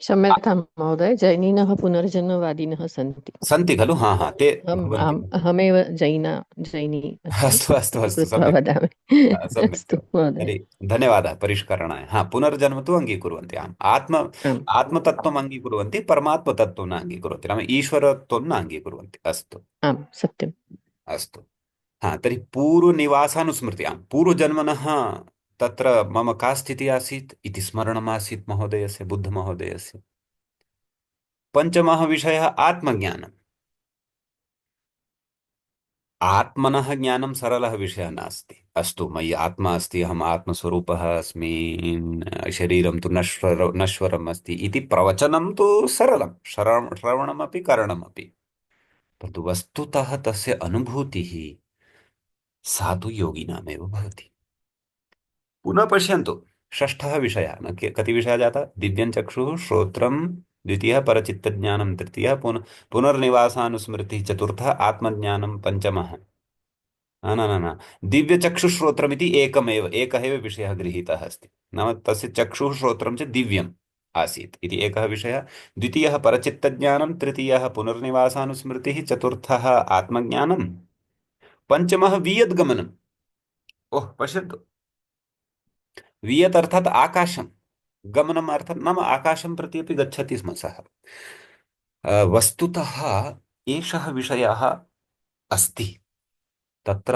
Speaker 4: क्षम्यतां महोदय, जैनिनः पुनर्जन्मवादिनः सन्ति।
Speaker 1: सन्ति खलु? हा हा, ते भवन्ति।
Speaker 4: अहमेव जैनी अस्मि,
Speaker 1: अस्तु अस्तु
Speaker 4: इति
Speaker 1: अस्तु,
Speaker 4: कृत्वा
Speaker 1: सम्यक्
Speaker 4: वदामि।
Speaker 1: सम्यक्
Speaker 4: अस्तु महोदय।
Speaker 1: तर्हि धन्यवादः परिष्करणाय। हा, पुनर्जन्म तु अङ्गीकुर्वन्ति, आम्।
Speaker 4: आम्
Speaker 1: आत्मतत्त्वम् अङ्गीकुर्वन्ति, परमात्मतत्त्वं न अङ्गीकुर्वन्ति, नाम ईश्वरत्वं न अङ्गीकुर्वन्ति। अस्तु
Speaker 4: आम् सत्यम्।
Speaker 1: अस्तु। हा, तर्हि पूर्वनिवासानुस्मृति, आम्, पूर्वजन्मनः तत्र मम का स्थितिः आसीत् इति स्मरणमासीत् महोदयस्य, बुद्धमहोदयस्य। पञ्चमः विषयः आत्मज्ञानम्। आत्मनः ज्ञानं सरलः विषयः नास्ति। अस्तु, मयि आत्मा अस्ति, अहम् आत्मस्वरूपः अस्मि, शरीरं तु नश्वरम् अस्ति इति प्रवचनं तु सरलं, श्रवणमपि करणमपि, परन्तु वस्तुतः तस्य अनुभूतिः सा तु योगिनामेव भवति। पुनः पश्यन्तु, षष्ठः विषयः, न कति विषयः जातः? दिव्यं चक्षुः, श्रोत्रं द्वितीयः, परचित्तज्ञानं तृतीयः, पुनर्निवासानुस्मृतिः चतुर्थः, आत्मज्ञानं पञ्चमः। न न न न, दिव्यचक्षुश्रोत्रमिति एकः एव विषयः गृहीतः अस्ति, नाम तस्य चक्षुः श्रोत्रं च दिव्यम् आसीत् इति एकः विषयः। द्वितीयः परचित्तज्ञानं, तृतीयः पुनर्निवासानुस्मृतिः, चतुर्थः आत्मज्ञानं, पञ्चमः वियद्गमनम्। ओह, पश्यन्तु, वियत् अर्थात् आकाशं, गमनम् अर्थात् नाम आकाशं प्रति अपि गच्छति स्म सः। वस्तुतः एषः विषयः अस्ति। तत्र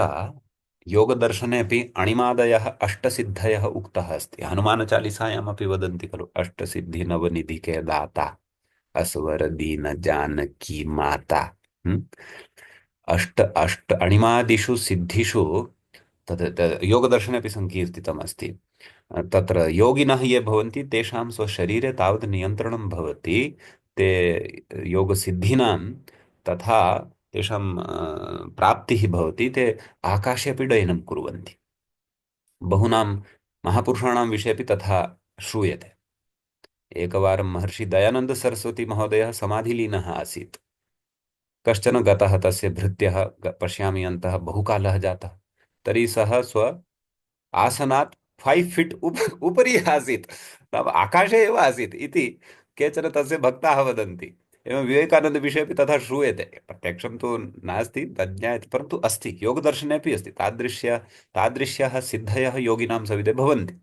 Speaker 1: योगदर्शने अपि अणिमादयः अष्टसिद्धयः उक्तः अस्ति। हनुमानचालिसायामपि वदन्ति खलु, अष्टसिद्धि नवनिधि के दाता, असवर दीन जानकी माता। अष्ट अष्ट अणिमादिषु सिद्धिषु तद् योगदर्शने अपि सङ्कीर्तितमस्ति। तत्र योगिनः ये भवन्ति तेषां स्वशरीरे तावत् नियन्त्रणं भवति, ते योगसिद्धिनां तथा तेषां प्राप्तिः भवति, ते आकाशे अपि डयनं कुर्वन्ति। बहूनां महापुरुषाणां विषये अपि तथा श्रूयते। एकवारं महर्षि दयानन्द सरस्वती महोदयः समाधिलीनः आसीत्। कश्चन गतः, तस्य भृत्यः, पश्यामि अन्तः बहुकालः जातः, तर्हि सः स्व आसनात् 5 फीट् उपरि आसीत्, नाम आकाशे एव आसीत् इति केचन तस्य भक्ताः वदन्ति। एवं विवेकानन्दविषये अपि तथा श्रूयते, प्रत्यक्षं तु नास्ति, तद् ज्ञायते, परन्तु अस्ति, योगदर्शने अपि अस्ति। तादृश्यः सिद्धयः योगिनां सविधे भवन्ति।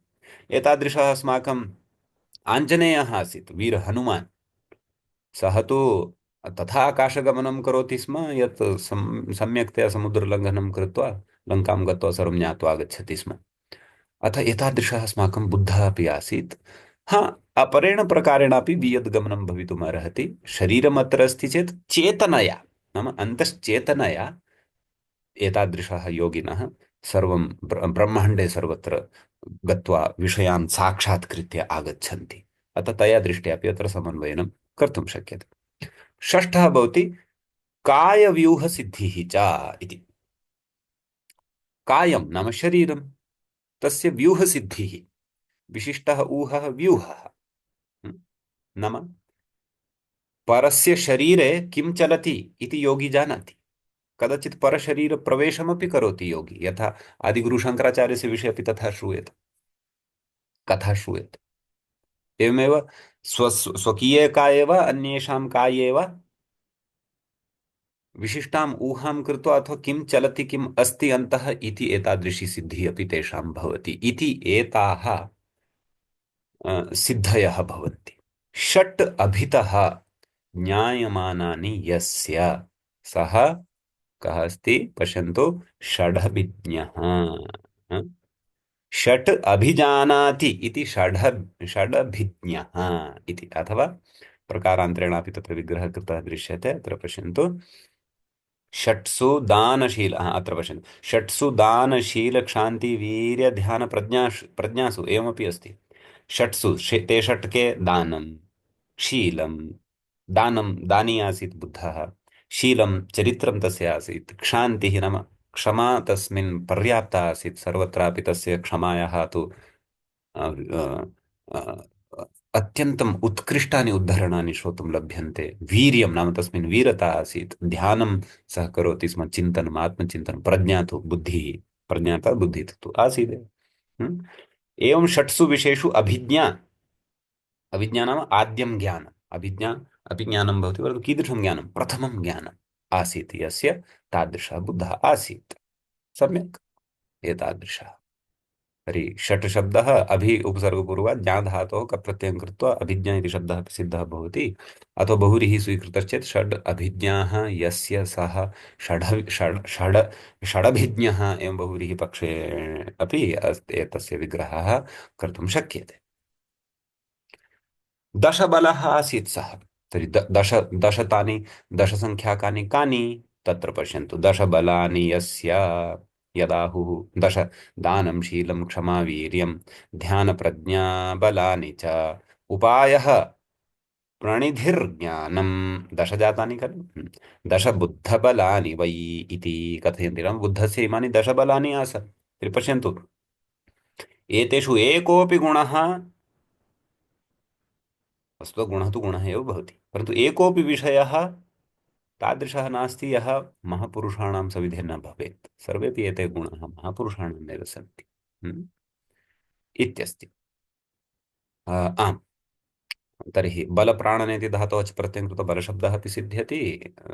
Speaker 1: एतादृशः अस्माकम् आञ्जनेयः आसीत्, वीर हनुमान्। सः तु तथा आकाशगमनं करोति स्म यत् सम्यक्तया समुद्रलङ्घनं कृत्वा लङ्कां गत्वा सर्वं ज्ञात्वा आगच्छति स्म। अतः एतादृशः अस्माकं बुद्धः अपि आसीत्। हा, अपरेण प्रकारेणापि वियद्गमनं भवितुम् अर्हति। शरीरम् अत्र अस्ति चेत् चेतनया, नाम अन्तश्चेतनया एतादृशः योगिनः सर्वं ब्रह्माण्डे सर्वत्र गत्वा विषयान् साक्षात्कृत्य आगच्छन्ति। अतः तया दृष्ट्या अपि अत्र समन्वयनं कर्तुं शक्यते। षष्ठः भवति कायव्यूहसिद्धिः च इति। कायं नाम शरीरं, तस्य व्यूहसिद्धिः, विशिष्टः ऊहः व्यूहः। नाम परस्य शरीरे किं चलति इति योगी जानाति। कदाचित् परशरीरप्रवेशमपि करोति योगी, यथा आदिगुरुशङ्कराचार्यस्य विषये अपि तथा श्रूयते, कथा श्रूयते। एवमेव स्वकीयकाये वा अन्येषां काये वा विशिष्टाम् ऊहां कृत्वा अथवा किं चलति किम् अस्ति अन्तः इति एतादृशी सिद्धिः अपि तेषां भवति इति एताः सिद्धयः भवन्ति। षट् अभितः ज्ञायमानानि यस्य, सः कः अस्ति पश्यन्तु, षडभिज्ञः। षट् अभिजानाति इति षडभिज्ञः इति, अथवा प्रकारान्तरेणापि तत्र विग्रहः कृतः दृश्यते। अत्र पश्यन्तु, षट्सु दानशील, अत्र पश्यन्तु, षट्सु दानशील क्षान्ति वीर्य ध्यान प्रज्ञासु एवमपि अस्ति। षट्सु ते षट्के दानं, शीलं, दानं दानी आसीत् बुद्धः, शीलं चरित्रं तस्य आसीत्, क्षान्तिः नाम क्षमा तस्मिन् पर्याप्ता आसीत्, सर्वत्रापि तस्य क्षमायाः तु अत्यन्तम् उत्कृष्टानि उद्धरणानि श्रोतुं लभ्यन्ते। वीर्यं नाम तस्मिन् वीरता आसीत्, ध्यानं सः करोति स्म, चिन्तनम् आत्मचिन्तनं, प्रज्ञा तु बुद्धिः, प्रज्ञाता बुद्धिः तु आसीदेव। एवं षट्सु विषयेषु अभिज्ञा, अभिज्ञा नाम आद्यं ज्ञानम्, अभिज्ञा अपि ज्ञानं भवति, परन्तु कीदृशं ज्ञानं, प्रथमं ज्ञानम् आसीत् यस्य, तादृशः बुद्धः आसीत्। सम्यक्, एतादृशः। तर्हि षट् शब्दः अभि उपसर्गपूर्वात् ज्ञा धातोः कप्रत्ययं कृत्वा अभिज्ञा इति शब्दः अपि सिद्धः भवति। अथवा बहुव्रीहिः स्वीकृतश्चेत् षड् अभिज्ञाः यस्य सः षडभिज्ञः एवं बहुव्रीहि पक्षे अपि एतस्य विग्रहः कर्तुं शक्यते। दशबलः आसीत् सः। तर्हि दशतानि दशसङ्ख्याकानि कानि, तत्र पश्यन्तु, दशबलानि यस्य, यदाहुः, दश दानं शीलं क्षमा वीर्यं ध्यानप्रज्ञा बलानि च उपायः प्रणिधिर्ज्ञानं, दश जातानि खलु, दश बुद्धबलानि वै इति कथयन्ति। नाम बुद्धस्य इमानि दशबलानि आसन्। तर्हि पश्यन्तु, एतेषु एकोऽपि गुणः, वस्तुतः गुणः तु गुणः एव भवति, परन्तु एकोऽपि विषयः तादृशः नास्ति यः महापुरुषाणां सविधे न भवेत्। सर्वेपि एते गुणाः महापुरुषाणामेव सन्ति इत्यस्ति। आम्, तर्हि बलप्राणनेति धातोः च प्रत्ययं कृत्वा बलशब्दः अपि सिद्ध्यति।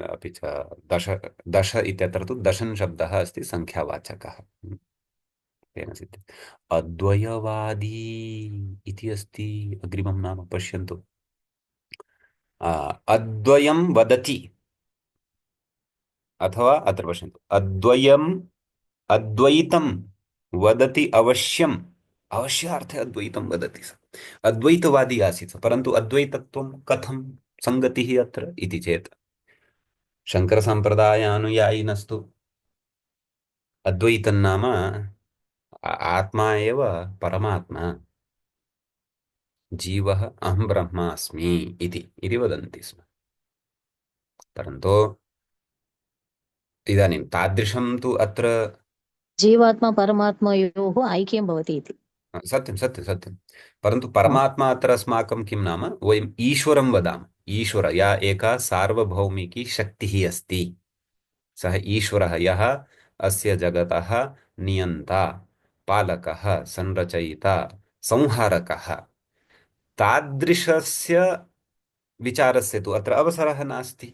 Speaker 1: अपि च दश, दश इत्यत्र तु दशन् शब्दः अस्ति, संख्यावाचकः, तेन सिद्ध्यति। अद्वयवादी इति अस्ति अग्रिमं नाम, पश्यन्तु, अद्वयं वदति, अथवा अत्र पश्यन्तु, अद्वयम् अद्वैतं वदति अवश्यम्, अवश्यार्थे अद्वैतं वदति सः, अद्वैतवादी आसीत् सः। परन्तु अद्वैतत्वं कथं सङ्गतिः अत्र इति चेत्, शङ्करसम्प्रदायानुयायिनस्तु अद्वैतं नाम आत्मा एव परमात्मा, जीवः अहं ब्रह्मास्मि इति वदन्ति स्म। परन्तु इदानीं तादृशं तु अत्र
Speaker 3: जीवात्मा परमात्मयोः ऐक्यं भवति इति।
Speaker 1: सत्यं सत्यं सत्यं, परन्तु परमात्मा अत्र अस्माकं किं नाम, वयम् ईश्वरं वदामः। ईश्वर, या एका सार्वभौमिकी शक्तिः अस्ति, सः ईश्वरः, यः अस्य जगतः नियन्ता, पालकः, संरचयिता, संहारकः, तादृशस्य विचारस्य तु अत्र अवसरः नास्ति।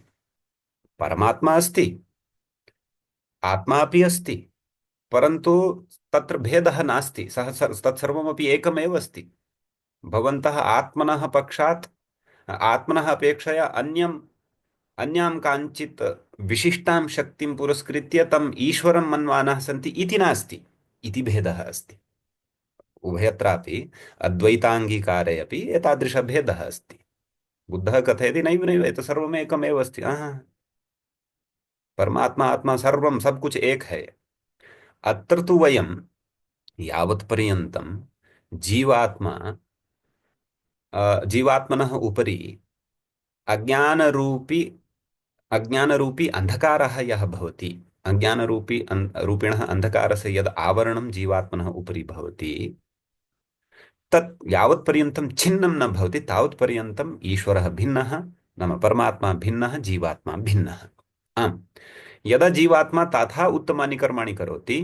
Speaker 1: परमात्मा अस्ति, आत्मा अपि अस्ति, परन्तु तत्र भेदः नास्ति, सः तत्सर्वमपि एकमेव अस्ति। भवन्तः आत्मनः पक्षात्, आत्मनः अपेक्षया अन्यां काञ्चित् विशिष्टां शक्तिं पुरस्कृत्य तम् ईश्वरं मन्वानाः सन्ति इति नास्ति, इति भेदः अस्ति। उभयत्रापि अद्वैताङ्गीकारे अपि एतादृशभेदः अस्ति। बुद्धः कथयति नैव नैव, एतत् सर्वम् एकमेव अस्ति, परमात्मा आत्मा सर्वं सब कुछ एक है। अत्र तु वयं यावत्पर्यन्तं जीवात्मनः उपरि अज्ञानरूपी अंधकारः यः भवति, रूपिणः अन्धकारस्य यद् आवरणं जीवात्मनः उपरि भवति तत् यावत्पर्यन्तं छिन्नं न भवति तावत्पर्यन्तम् ईश्वरः भिन्नः, नाम परमात्मा भिन्नः, जीवात्मा भिन्नः। आम्, यदा जीवात्मा तथा उत्तमानि कर्माणि करोति,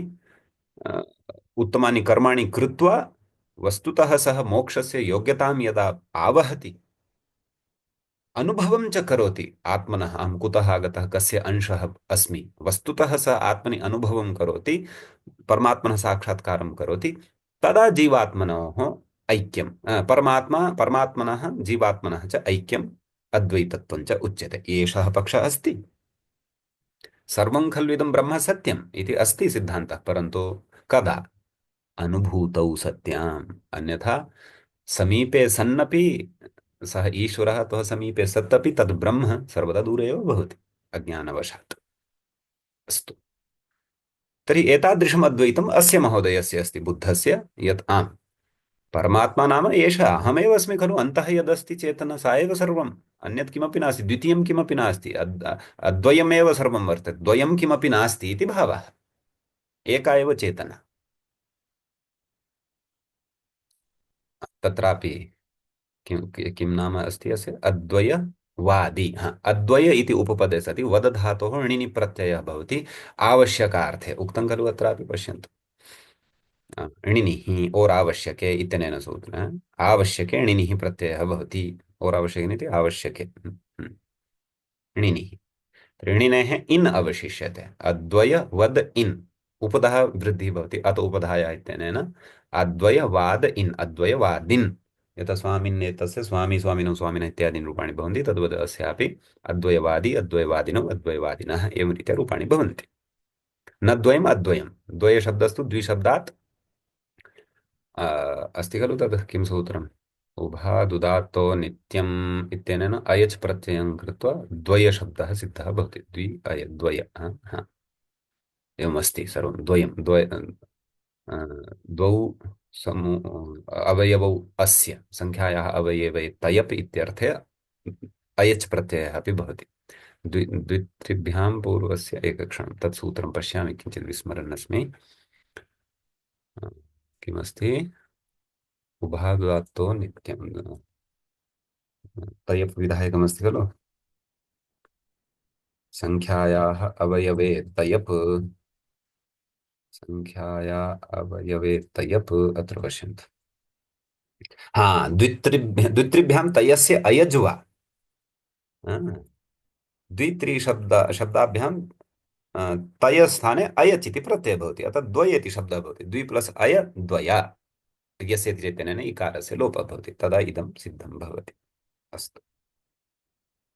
Speaker 1: उत्तमानि कर्माणि कृत्वा वस्तुतः सः मोक्षस्य योग्यतां यदा आवहति, अनुभवं च करोति आत्मनः, अहं कुतः आगतः, कस्य अंशः अस्मि, वस्तुतः सः आत्मनि अनुभवं करोति, परमात्मनः साक्षात्कारं करोति, तदा जीवात्मनोः ऐक्यं, परमात्मनः जीवात्मनः च ऐक्यम् अद्वैतत्वं च उच्यते। एषः पक्षः अस्ति। सर्वं खल्विदं ब्रह्म सत्यम् इति अस्ति सिद्धान्तः, परन्तु कदा? अनुभूतौ सत्याम्। अन्यथा समीपे सन्नपि सः ईश्वरः अथवा समीपे सत्तपि तद् ब्रह्म सर्वदा दूरे एव भवति अज्ञानवशात्। अस्तु, तर्हि एतादृशम् अद्वैतम् अस्य महोदयस्य अस्ति, बुद्धस्य, यत् आम्, परमात्मा नाम एष अहमेव अस्मि खलु, अन्तः यदस्ति चेतना सा एव सर्वम्, अन्यत् किमपि नास्ति, द्वितीयं किमपि नास्ति, अद्वयमेव सर्वं वर्तते, द्वयं किमपि नास्ति इति भावः, एका एव चेतना। तत्रापि किं नाम अस्ति अस्य? अद्वयवादी। अद्वय इति उपपदे सति वद धातोः णिनि प्रत्ययः भवति आवश्यकार्थे, उक्तं खलु अत्रापि, पश्यन्तु, णिनिः ओर् आवश्यके इत्यनेन सूत्रेण आवश्यके णिनिः प्रत्ययः भवति, ओर् आवश्यके इति आवश्यके णिनिः, ऋणिनेः इन् अवशिष्यते, अद्वयवद इन्, उपधः वृद्धिः भवति, अत उपधाया इत्यनेन अद्वयवाद इन्, अद्वयवादिन्, यथा स्वामिन्नेतस्य स्वामी स्वामिनौ स्वामिनः इत्यादीनि रूपाणि भवन्ति, तद्वत् अस्यापि अद्वयवादी अद्वयवादिनौ अद्वयवादिनः एवं रीत्या रूपाणि भवन्ति। न द्वयम् अद्वयं, द्वयशब्दस्तु द्विशब्दात् अस्ति खलु, तद् किं सूत्रम्? उभादुदात्तो नित्यम् इत्यनेन अयच् प्रत्ययं कृत्वा द्वयशब्दः सिद्धः भवति, द्वय एवमस्ति सर्वं, द्वौ अवयवौ अस्य संख्यायाः अवयवे तयप् इत्यर्थे अयच् प्रत्ययः अपि भवति। द्वित्रिभ्यां पूर्वस्य एकक्षणं तत् सूत्रं पश्यामि, किञ्चित् विस्मरन् अस्मि, किमस्ति? उभादुदात्तो नित्यं, तयप् विधायकमस्ति खलु, संख्यायाः अवयवे तयप्, संख्याया अवयवे तयप्, अत्र पश्यन्तु, द्वित्रिभ्यां तयस्य अयज् वा, शब्दाभ्यां तय स्थाने अयच् इति प्रत्ययः भवति, अतः द्वय इति शब्दः भवति, द्वि प्लस् अय द्वय, यस्य चेतनेन इकारस्य लोपः भवति, तदा इदं सिद्धं भवति। अस्तु,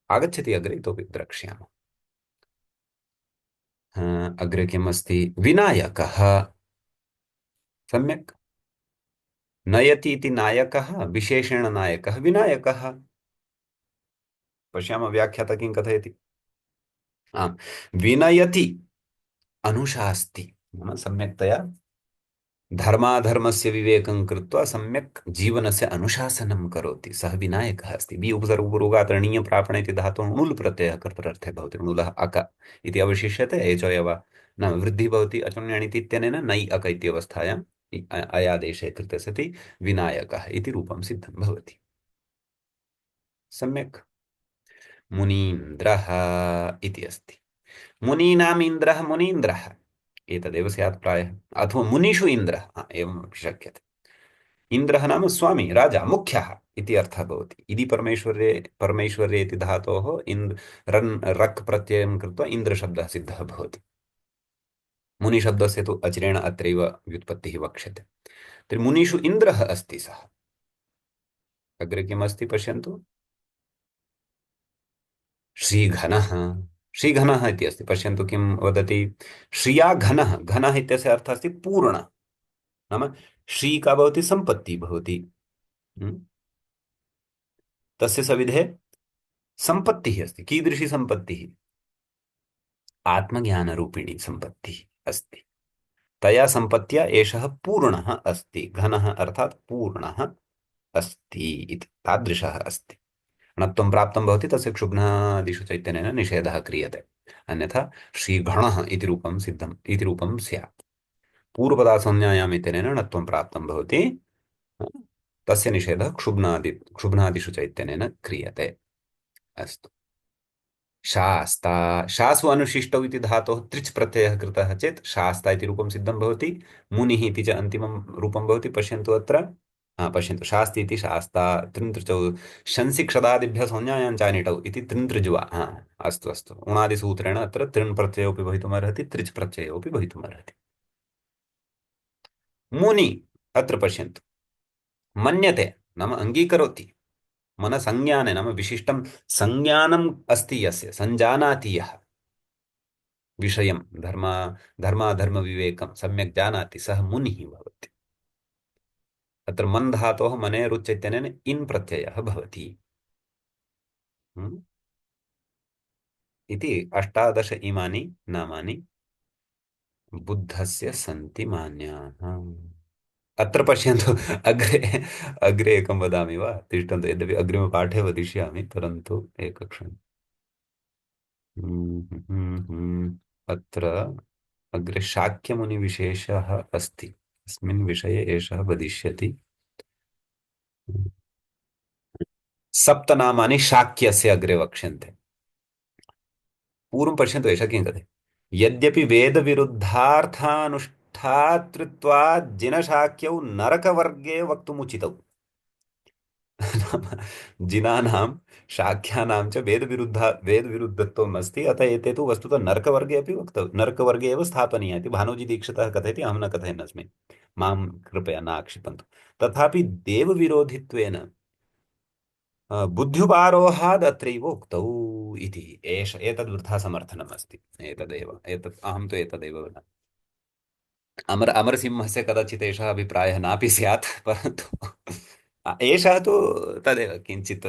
Speaker 1: आगच्छति अग्रे, इतोपि द्रक्ष्यामः। अग्रे किम् अस्ति? विनायकः, सम्यक्, नयति इति नायकः, विशेषेण नायकः विनायकः। पश्यामः व्याख्याता किं कथयति। विनयति अनुशास्ति, नाम सम्यक्तया धर्माधर्मस्य विवेकं कृत्वा सम्यक् जीवनस्य अनुशासनं करोति, सः विनायकः अस्ति। वि उपसर्गपूर्वकात् णीय प्रापण इति धातोः णुल् प्रत्ययः कर्तृर्थे भवति, णुलः अक इति अवशिष्यते, एचो एव नाम वृद्धिः भवति अचुण्यणिति इत्यनेन नै अक इति अवस्थायाम् अयादेशे कृते सति विनायकः इति रूपं सिद्धं भवति। सम्यक्। मुनीन्द्रः इति अस्ति, मुनीनाम् इन्द्रः मुनीन्द्रः एतदेव स्यात् प्रायः, अथवा मुनिषु इन्द्रः एवमपि शक्यते। इन्द्रः नाम स्वामी, राजा, मुख्यः इति अर्थः भवति। इति परमेश्वर्ये इति धातोः रक् प्रत्ययं कृत्वा इन्द्रशब्दः सिद्धः भवति। मुनिशब्दस्य तु अचिरेण अत्रैव व्युत्पत्तिः वक्ष्यते। तर्हि मुनिषु इन्द्रः अस्ति सः। अग्रे किमस्ति पश्यन्तु, श्रीघनः, श्रीघनः इति अस्ति, पश्यन्तु किं वदति। श्रिया घनः, घनः इत्यस्य अर्थः अस्ति पूर्ण, नाम श्री का भवति सम्पत्तिः भवति, तस्य सविधे सम्पत्तिः अस्ति। कीदृशी सम्पत्तिः? आत्मज्ञानरूपिणी सम्पत्तिः अस्ति। तया सम्पत्त्या एषः पूर्णः अस्ति, घनः अर्थात् पूर्णः अस्ति इति, तादृशः अस्ति। णत्वं प्राप्तं भवति, तस्य क्षुब्नादिषु चैतन्येन निषेधः क्रियते। अन्यथा श्रीगणः इति रूपं सिद्धम् इति रूपं स्यात्। पूर्वपदासंज्ञायाम् इत्यनेन णत्वं प्राप्तं भवति, तस्य निषेधः क्षुब्नादिषु च इत्यनेन क्रियते। अस्तु। शास्ता, शासु अनुशिष्टौ इति धातोः त्रिच् प्रत्ययः कृतः चेत् शास्ता इति रूपं सिद्धं भवति। मुनिः इति च अन्तिमं रूपं भवति। पश्यन्तु अत्र, पश्यन्तु, शास्ति इति शास्ता तृन्तृचौ शंसि क्षदादिभ्यः संज्ञायां चानिटौ इति तृन्तृज्वा। अस्तु अस्तु, उणादिसूत्रेण अत्र तृण् प्रत्ययोऽपि भवितुमर्हति, त्रिच् प्रत्ययोऽपि भवितुमर्हति। मुनि, अत्र पश्यन्तु, मन्यते नाम अङ्गीकरोति, मनसंज्ञाने नाम विशिष्टं संज्ञानम् अस्ति यस्य, संजानाति यः विषयं धर्माधर्मविवेकं सम्यक् जानाति, सः मुनिः भवति। अत्र मन् धातोः मने रुच् इत्यनेन इन् प्रत्ययः भवति। इति 18 इमानि नामानि बुद्धस्य सन्ति मान्याः। अत्र पश्यन्तु, अग्रे अग्रे एकं वदामि वा, तिष्ठन्तु, यद्यपि अग्रिमपाठे वदिष्यामि, परन्तु एकक्षणम्। अत्र अग्रे शाक्यमुनिविशेषः अस्ति, अस्मिन् विषये एषः वदिष्यति। सप्तनामानि शाक्यस्य अग्रे वक्ष्यन्ते। पूर्वं पश्यन्तु, एषः किं कथयति, यद्यपि वेदविरुद्धार्थानुष्ठातृत्वात् जिनशाक्यौ नरकवर्गे वक्तुमुचितौ। जिनानां शाख्यानां च वेदविरुद्धत्वम् अस्ति, अतः एते तु वस्तुतः नरकवर्गे अपि नरकवर्गे एव स्थापनीया इति भानोजी दीक्षितः कथयति, अहं न कथयन् अस्मि, मां कृपया न आक्षिपन्तु। तथापि देवविरोधित्वेन बुद्ध्युपारोहाद् अत्रैव उक्तौ इति एतद् वृथा समर्थनम् अस्ति। एतत् अहं तु एतदेव वदामि। अमरसिंहस्य कदाचित् एषः अभिप्रायः नापि स्यात्, परन्तु एषः तु तदेव किञ्चित्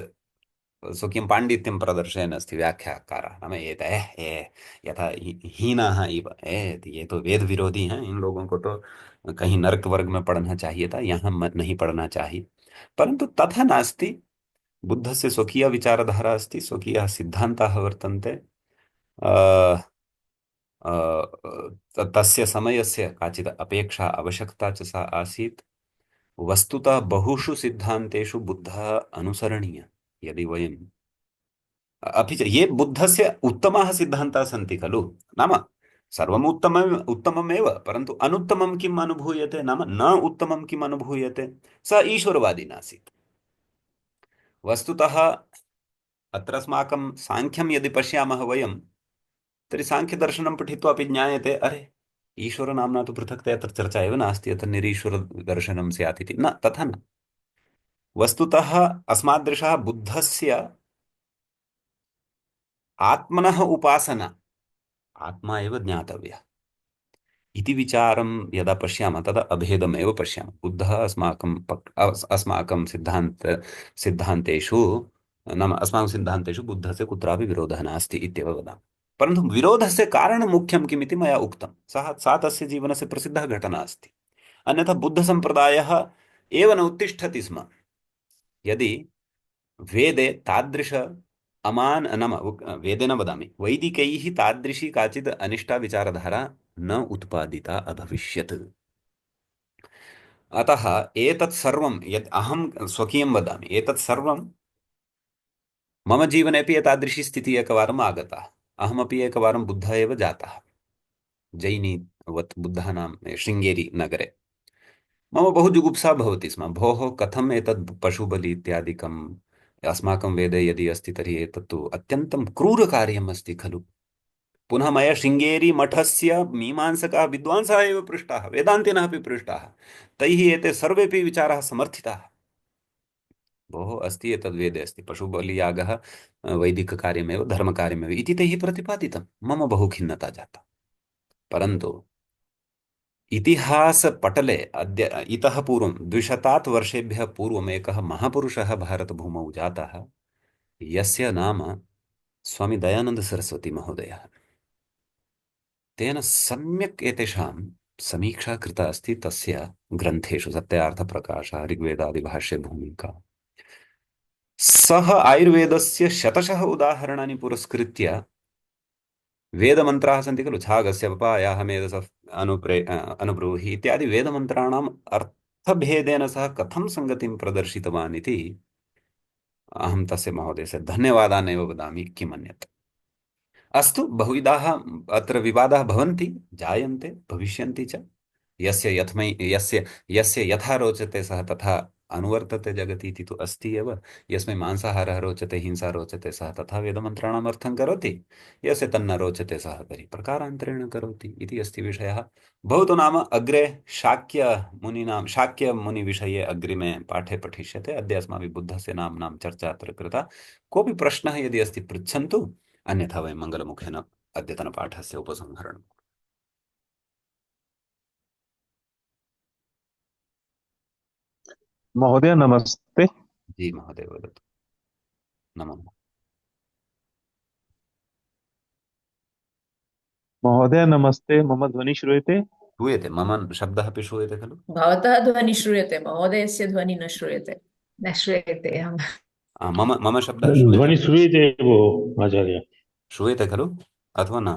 Speaker 1: स्वकीयं पाण्डित्यं प्रदर्शयन् अस्ति व्याख्याकारः, नाम यथा हीनाः इव, ये तो वेद विरोधी हैं, इन लोगों को तो कहीं नरक वर्ग में पढ़ना चाहिए था, यहाँ नहीं पढ़ना चाहिए। परन्तु तथा नास्ति, बुद्धस्य स्वकीया विचारधारा अस्ति, स्वकीयाः सिद्धान्ताः वर्तन्ते। तस्य समयस्य काचित् अपेक्षा आवश्यकता च सा आसीत्। वस्तुतः बहुषु सिद्धान्तेषु बुद्धः अनुसरणीयः। यदि वयं अपि च ये बुद्धस्य उत्तमाः सिद्धान्ताः सन्ति खलु, नाम सर्वम् उत्तममेव, परन्तु अनुत्तमं किम् अनुभूयते, नाम न उत्तमं किम् अनुभूयते, सः ईश्वरवादी नासीत्। वस्तुतः अत्र अस्माकं साङ्ख्यं यदि पश्यामः वयं, तर्हि साङ्ख्यदर्शनं पठित्वा अपि ज्ञायते, अरे ईश्वरनाम्ना तु पृथक्तया तत्र चर्चा एव नास्ति, अत्र निरीश्वरदर्शनं स्यात् इति। न, तथा न। वस्तुतः अस्मादृशः बुद्धस्य आत्मनः उपासना, आत्मा एव ज्ञातव्यः इति विचारं यदा पश्यामः तदा अभेदमेव पश्यामः। बुद्धः अस्माकं सिद्धान्तेषु, नाम अस्माकं सिद्धान्तेषु बुद्धस्य कुत्रापि विरोधः नास्ति इत्येव वदामि। परन्तु विरोधस्य कारणं मुख्यं किमिति मया उक्तं, सा तस्य जीवनस्य प्रसिद्धः घटना अस्ति। अन्यथा बुद्धसम्प्रदायः एव न उत्तिष्ठति स्म यदि वेदे तादृश नाम वेदे न वदामि, वैदिकैः तादृशी काचित् अनिष्टा विचारधारा न उत्पादिता अभविष्यत्। अतः एतत् सर्वं यत् अहं स्वकीयं वदामि, एतत् सर्वं मम जीवने अपि एतादृशी स्थितिः एकवारम् आगता। अहमपि एकवारं बुद्धः एव जातः, जैनीवत् बुद्धः नाम शृङ्गेरी नगरे। मम बहु जुगुप्सा भवति स्म, भोः कथम् एतद् पशुबलि इत्यादिकम् अस्माकं वेदे यदि अस्ति तर्हि एतत्तु अत्यन्तं क्रूरकार्यम् अस्ति खलु। पुनः मया शृङ्गेरी मठस्य मीमांसकाः विद्वांसः एव पृष्टाः, वेदान्तिनः अपि पृष्टाः, तैः एते सर्वेपि विचाराः समर्थिताः। भोः अस्ति एतद् वेदे अस्ति, पशुबलियागः वैदिककार्यमेव धर्मकार्यमेव इति तैः प्रतिपादितं। मम बहु खिन्नता जाता। परन्तु इतिहासपटले अद्य इतः पूर्वं 200 वर्षेभ्यः पूर्वम् एकः महापुरुषः भारतभूमौ जातः, यस्य नाम स्वामी दयानन्द सरस्वती महोदयः। तेन सम्यक् एतेषां समीक्षा कृता अस्ति तस्य ग्रन्थेषु, सत्यार्थप्रकाशः, ऋग्वेदादिभाष्यभूमिका। सः आयुर्वेदस्य शतशः उदाहरणानि पुरस्कृत्य वेदमन्त्राः सन्ति खलु, छागस्य पपायाः मेधसः अनुब्रूहि इत्यादि वेदमन्त्राणाम् अर्थभेदेन सह कथं सङ्गतिं प्रदर्शितवान् इति अहं तस्य महोदयस्य धन्यवादान् एव वदामि, किमन्यत्। अस्तु, बहुविधाः अत्र विवादाः भवन्ति, जायन्ते, भविष्यन्ति च। यस्य यस्य यथा रोचते सः तथा अनुवर्तते जगति इति तु अस्ति एव। यस्मै मांसाहारः रोचते, हिंसा रोचते, सः तथा वेदमन्त्राणाम् अर्थं करोति। यस्य तन्न रोचते सः तर्हि प्रकारान्तरेण करोति इति अस्ति विषयः। भवतु नाम अग्रे शाक्यमुनिविषये अग्रिमे पाठे पठिष्यते। अद्य अस्माभिः बुद्धस्य नाम्नां चर्चा अत्र कृता। कोऽपि प्रश्नः यदि अस्ति पृच्छन्तु, अन्यथा वयं मङ्गलमुखेन अद्यतनपाठस्य उपसंहरणम्।
Speaker 5: महोदय नमस्ते।
Speaker 1: जी महोदय, वदतु। नमो नमः।
Speaker 5: महोदय नमस्ते, मम ध्वनि श्रूयते?
Speaker 1: श्रूयते, मम शब्दः अपि श्रूयते खलु?
Speaker 2: भवतः ध्वनिः श्रूयते, महोदयस्य ध्वनिः न श्रूयते। न श्रूयते अहं।
Speaker 1: मम मम शब्दः श्रूयते?
Speaker 6: ध्वनि श्रूयते भो आचार्य।
Speaker 1: श्रूयते खलु अथवा न?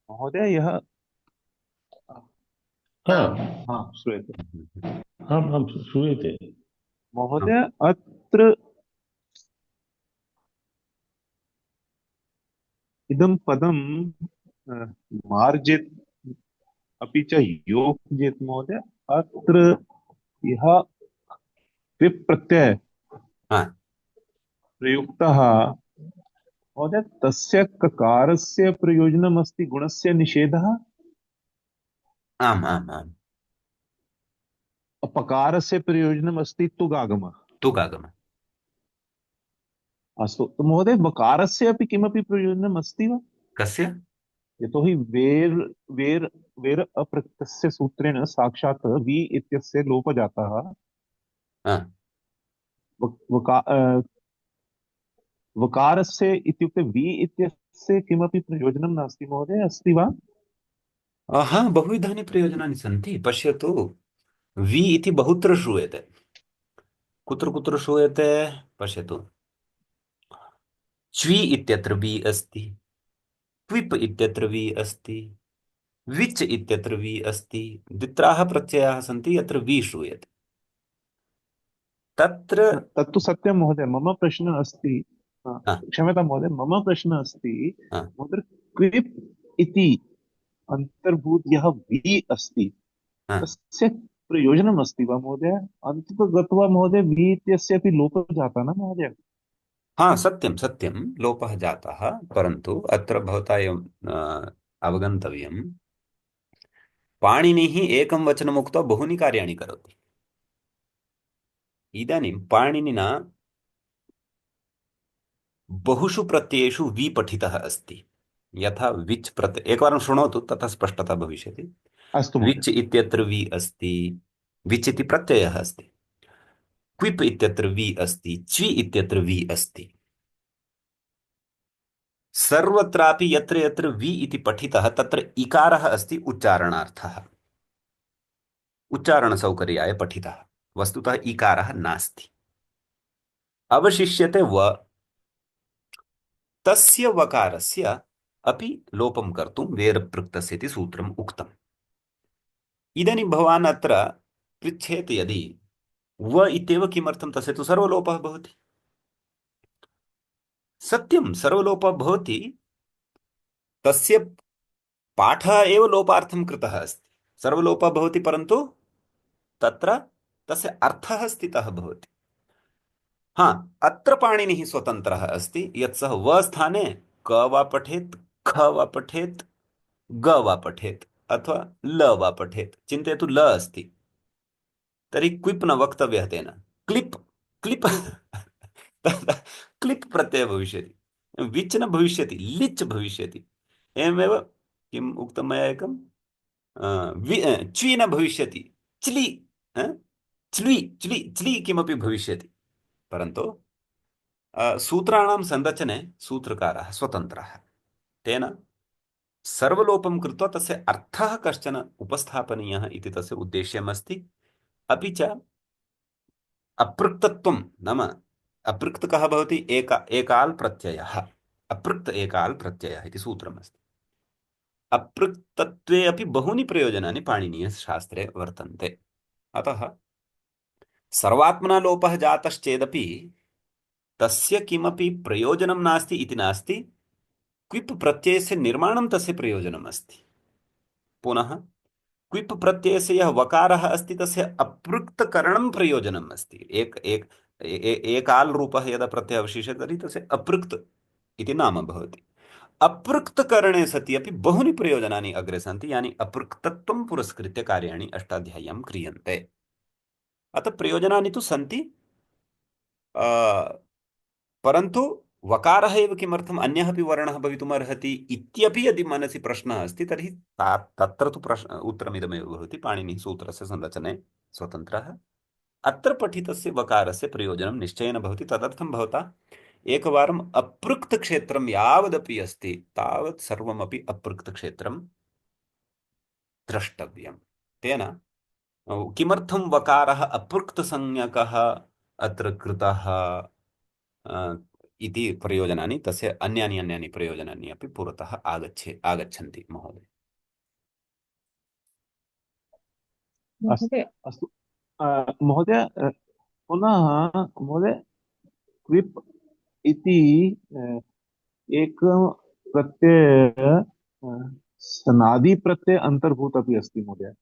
Speaker 5: महोदय यः
Speaker 6: हाँ
Speaker 5: श्रूयते।
Speaker 6: हाँ श्रूयते।
Speaker 5: महोदय अत्र इदं पदं मार्जित अपि च योजित महोदय, अत्र यः विप् प्रत्यय
Speaker 1: हाँ।
Speaker 5: प्रयुक्तः महोदय, तस्य ककारस्य प्रयोजनमस्ति गुणस्य निषेधः,
Speaker 1: आम् आम् आम्।
Speaker 5: पकारस्य प्रयोजनमस्ति तुगागमः।
Speaker 1: तुगागमः।
Speaker 5: अस्तु, तो महोदय वकारस्य अपि किमपि प्रयोजनम् अस्ति वा?
Speaker 1: कस्य?
Speaker 5: यतोहि वेर् वेर् वेर् अप्रत्ययस्य सूत्रेण साक्षात् वि इत्यस्य लोपः जातः।
Speaker 1: हाँ।
Speaker 5: वका वकारस्य इत्युक्ते वि इत्यस्य किमपि प्रयोजनं नास्ति महोदय, अस्ति वा?
Speaker 1: हाँ, बहुविधानि प्रयोजनानि सन्ति। पश्यतु, वि इति बहुत्र श्रूयते। कुत्र कुत्र श्रूयते पश्यतु। च्वि इत्यत्र वि अस्ति, क्विप् इत्यत्र वि अस्ति, विच् इत्यत्र वि अस्ति। द्वित्राः प्रत्ययाः सन्ति यत्र वि श्रूयते। तत्र
Speaker 5: तत्तु सत्यं महोदय। मम प्रश्नः अस्ति,
Speaker 1: हाँ।
Speaker 5: क्षम्यतां महोदय, मम प्रश्नः अस्ति
Speaker 1: हाँ।
Speaker 5: महोदय, क्विप् इति अन्तर्भूत यः वि अस्ति
Speaker 1: हाँ।
Speaker 5: तस्य प्रयोजनम् अस्ति वा महोदय? अन्ततो गत्वा महोदय वि इत्यस्य अपि लोपः जातः न महोदय?
Speaker 1: हाँ, सत्यं सत्यं, लोपः जातः, परन्तु अत्र भवता एवं अवगन्तव्यं, पाणिनिः एकं वचनम् उक्त्वा बहूनि कार्याणि करोति। इदानीं पाणिनिना बहुषु प्रत्ययेषु वि पठितः अस्ति। यथा विच् प्रत्यय, एकवारं शृणोतु, ततः स्पष्टता भविष्यति।
Speaker 5: अस्तु महोदय।
Speaker 1: विच् इत्यत्र वि अस्ति, विच् इति प्रत्ययः अस्ति। क्विप् इत्यत्र वि अस्ति, च्वि इत्यत्र वि अस्ति। सर्वत्रापि यत्र यत्र वि इति पठितः तत्र इकारः अस्ति उच्चारणार्थः, उच्चारणसौकर्याय पठितः। वस्तुतः इकारः नास्ति, अवशिष्यते व। तस्य वकारस्य अपि लोपं कर्तुं वेरपृक्तस्य इति सूत्रम् उक्तम्। इदानीं भवान् अत्र पृच्छेत्, यदि व इत्येव किमर्थं, तस्य तु सर्वलोपः भवति। सत्यं, सर्वलोपः भवति, तस्य पाठः एव लोपार्थं कृतः अस्ति। सर्वलोपः भवति, परन्तु तत्र तस्य अर्थः स्थितः भवति। हाँ, अत्र पाणिनिः स्वतन्त्रः अस्ति, यत् सः व स्थाने क वा पठेत्, ख वा पठेत्, ग वा पठेत्, अथवा ल वा पठेत्। चिन्तयतु, ल अस्ति, तर्हि क्विप् न वक्तव्यः तेन, क्लिप् क्लिप् क्लिप् प्रत्ययः भविष्यति, विच् न भविष्यति, लिच् भविष्यति। एवमेव किम् उक्तं मया एकं, च्वि न भविष्यति, च्लि, च्लि च्लि च्लि किमपि भविष्यति। परन्तु सूत्राणां संरचने सूत्रकारः स्वतन्त्रः, तेन सर्वलोपं कृत्वा तस्य अर्थः कश्चन उपस्थापनीयः इति तस्य उद्देश्यमस्ति। अपि च अपृक्तत्वं, नाम अपृक्त कः भवति, एकाल् प्रत्ययः, अपृक्त एकाल् प्रत्ययः इति सूत्रमस्ति। अपृक्तत्वे अपि बहूनि प्रयोजनानि पाणिनीयशास्त्रे वर्तन्ते। अतः सर्वात्मना लोपः जातश्चेदपि तस्य किमपि प्रयोजनं नास्ति इति नास्ति, क्विप् प्रत्ययस्य निर्माणं तस्य प्रयोजनम् अस्ति। पुनः क्विप् प्रत्ययस्य यः वकारः अस्ति तस्य अपृक्तकरणं प्रयोजनम् अस्ति। एकाल् रूपः यदा प्रत्ययः अवशिष्यते तर्हि तस्य अपृक्त इति नाम भवति। अपृक्तकरणे सति अपि बहूनि प्रयोजनानि अग्रे सन्ति, यानि अपृक्तत्वं पुरस्कृत्य कार्याणि अष्टाध्याय्यां क्रियन्ते। अतः प्रयोजनानि तु सन्ति, परन्तु वकारः एव किमर्थम् अन्यः अपि वर्णः भवितुमर्हति इत्यपि यदि मनसि प्रश्नः अस्ति तर्हि तत्र तु उत्तरमिदमेव भवति। पाणिनिः सूत्रस्य संरचने स्वतन्त्रः। अत्र पठितस्य वकारस्य प्रयोजनं निश्चयेन भवति। तदर्थं भवता एकवारम् अपृक्तक्षेत्रं यावदपि अस्ति तावत् सर्वमपि अपृक्तक्षेत्रं द्रष्टव्यं। तेन किमर्थं वकारः अपृक्तसंज्ञकः अत्र कृतः इति प्रयोजनानि, तस्य अन्यानि प्रयोजनानि अपि पुरतः आगच्छन्ति महोदय।
Speaker 2: महोदय,
Speaker 5: अस्तु महोदय, पुनः महोदय, क्विप् इति एक प्रत्यय सनादि प्रत्यय अंतर्भूत अपि अस्ति महोदय।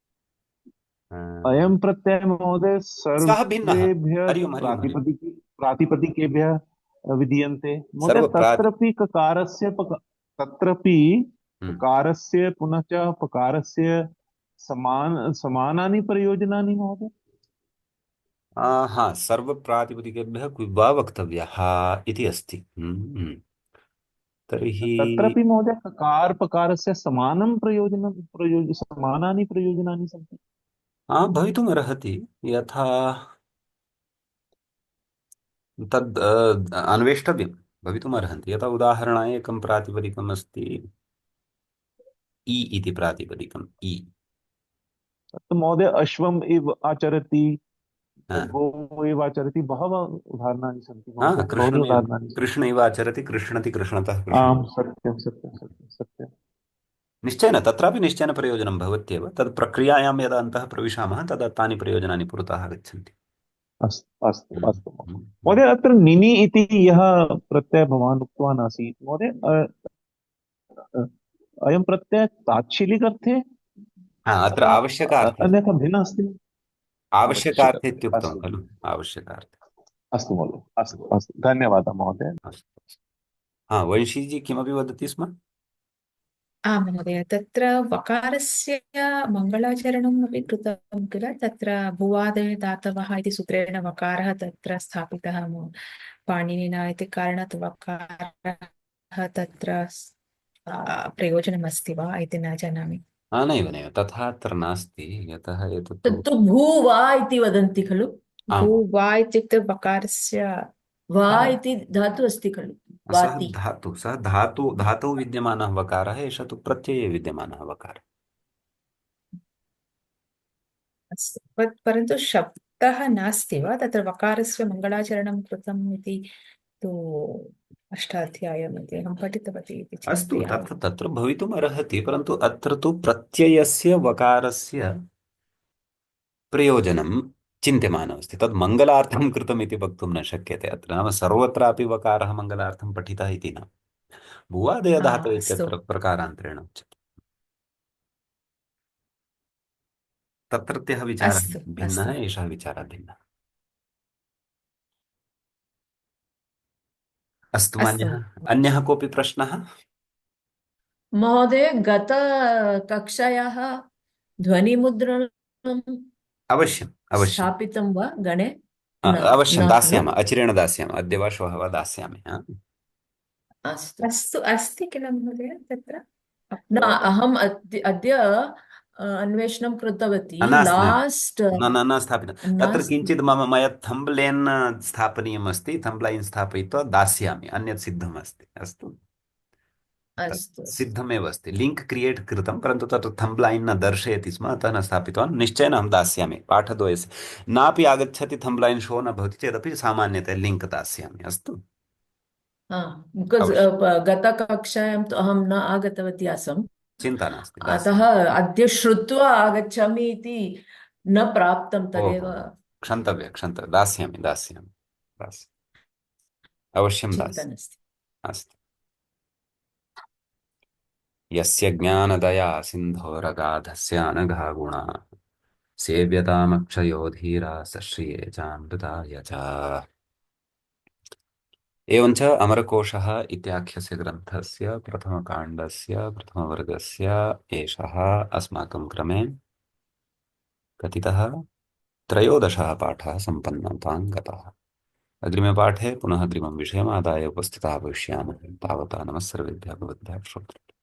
Speaker 5: अयं प्रत्यय महोदय
Speaker 1: सः भिन्नः।
Speaker 5: सर्वेभ्यः
Speaker 1: हरिओम् हरिओम् हरिओम्।
Speaker 5: प्रातिपदिकेभ्यः विधीयन्ते महोदय।
Speaker 1: सर्वप्राति-
Speaker 5: तत्रपि ककारस्य पुनः च पकारस्य समानानि प्रयोजनानि महोदय।
Speaker 1: हाँ, सर्वप्रातिपदिकेभ्यः क्विब्वा वक्तव्यः इति अस्ति। तर्हि
Speaker 5: तत्रापि महोदय ककार पकारस्य समानानि प्रयोजनानि सन्ति।
Speaker 1: भवितुमर्हति, यथा तद् अन्वेष्टव्यं, भवितुमर्हन्ति। यथा उदाहरणाय एकं प्रातिपदिकम् अस्ति, इ इति प्रातिपदिकम्। इ
Speaker 5: तत् महोदय अश्वम् इव आचरति, गो एव आचरति, बहवः उदाहरणानि सन्ति महोदय, बहूनि उदाहरणानि सन्ति।
Speaker 1: कृष्ण इव आचरति, कृष्णति, कृष्णतः
Speaker 5: आम्,
Speaker 1: कृष्णं।
Speaker 5: सत्यं।
Speaker 1: निश्चयेन तत्रापि निश्चयेन प्रयोजनं भवत्येव। तद् प्रक्रियायां यदा अन्तः प्रविशामः तदा तानि प्रयोजनानि पुरतः आगच्छन्ति।
Speaker 5: अस्तु महोदय। अत्र निनि इति यः प्रत्ययः भवान् उक्तवान् आसीत् महोदय, अयं प्रत्ययः ताच्छीलिकर्थे
Speaker 1: अत्र आवश्यकार्थे,
Speaker 5: अन्यथा भिन्नः अस्ति।
Speaker 1: आवश्यकार्थे इत्युक्तं खलु, आवश्यकार्थे।
Speaker 5: अस्तु महोदय, अस्तु, धन्यवादः महोदय।
Speaker 1: अस्तु। वंशीजी किमपि वदति स्म?
Speaker 2: आम् महोदय, तत्र वकारस्य मङ्गलाचरणम् अपि कृतं किल। तत्र भुवादय धातवः इति सूत्रेण वकारः तत्र स्थापितः पाणिनिना इति कारणात् वकारः तत्र प्रयोजनमस्ति वा इति न जानामि।
Speaker 1: नैव तथा अत्र नास्ति। यतः एतत्
Speaker 2: तत्तु भू वा इति वदन्ति खलु।
Speaker 1: आम्।
Speaker 2: भू वा इत्युक्ते वकारस्य वा इति धातु अस्ति खलु, वाति।
Speaker 1: सः धातौ विद्यमानः वकारः, एषः तु प्रत्यये विद्यमानः वकारः।
Speaker 2: अस्तु, परन्तु शब्दः नास्ति वा तत्र वकारस्य मङ्गलाचरणं कृतम् इति तु अष्टाध्यायमध्ये अहं पठितवती इति
Speaker 1: अस्तु,
Speaker 2: चिन्तयामि।
Speaker 1: तत्र भवितुम् अर्हति, परन्तु अत्र तु प्रत्ययस्य वकारस्य प्रयोजनं चिन्त्यमानमस्ति। तद् मङ्गलार्थं कृतम् इति वक्तुं न शक्यते। अत्र नाम सर्वत्रापि वकारः मङ्गलार्थं पठितः इति न। भुवादय धातवः इत्यत्र प्रकारान्तरेण उच्यते। तत्रत्यः विचारः
Speaker 2: अस्तु,
Speaker 1: भिन्नः,
Speaker 2: अस्तु।
Speaker 1: एषः विचारः भिन्नः। अस्तु, अन्यः कोऽपि प्रश्नः?
Speaker 2: महोदय, गतकक्षायाः ध्वनिमुद्रणं
Speaker 1: अवश्यं
Speaker 2: स्थापितं वा गणे?
Speaker 1: अवश्यं
Speaker 2: न
Speaker 1: दास्यामः,
Speaker 2: खलु?
Speaker 1: अचिरेण दास्यामः। अद्य वा श्वः वा दास्यामि।
Speaker 2: अस्तु, अस्ति किल महोदय तत्र? न, अहम् अद्य अन्वेषणं कृतवती। लास्ट्
Speaker 1: न स्थापितं तत्र किञ्चित् मया थम्ब्लैन् स्थापनीयम् अस्ति। थम्ब्लैन् स्थापयित्वा दास्यामि, अन्यत् सिद्धम् अस्ति। अस्तु, सिद्धमेव अस्ति, लिङ्क् क्रियेट् कृतं, परन्तु तत्र थम्ब्लैन् न दर्शयति स्म, अतः न स्थापितवान्। निश्चयेन अहं दास्यामि। पाठद्वयस्य नापि आगच्छति, थम्ब्लैन् शो न भवति चेदपि सामान्यतया लिङ्क् दास्यामि। अस्तु।
Speaker 2: बिकास्
Speaker 1: अवश्यं
Speaker 2: गतकक्षायां तु अहं न आगतवती आसम्,
Speaker 1: चिन्ता नास्ति
Speaker 2: अतः
Speaker 1: दास्यामि
Speaker 2: अद्य श्रुत्वा आगच्छामि इति न प्राप्तं, तदेव
Speaker 1: ओहो क्षन्तव्य दास्यामि दास्यामि अवश्यं
Speaker 2: चिन्ता नास्ति।
Speaker 1: अस्तु यस्य ज्ञानदया सिन्धोरगाधस्य अनघा गुणा सेव्यतामक्षयो धीरा सश्रिये चामृताय च। एवञ्च अमरकोशः इत्याख्यस्य ग्रन्थस्य प्रथमकाण्डस्य प्रथमवर्गस्य एषः अस्माकं क्रमे कथितः 13 पाठः सम्पन्नतां गतः। अग्रिमे पाठे पुनः अग्रिमं विषयम् आदाय उपस्थिताः भविष्यामः। तावता नमः सर्वेभ्यः भवद्भ्यः श्रोतृभ्यः।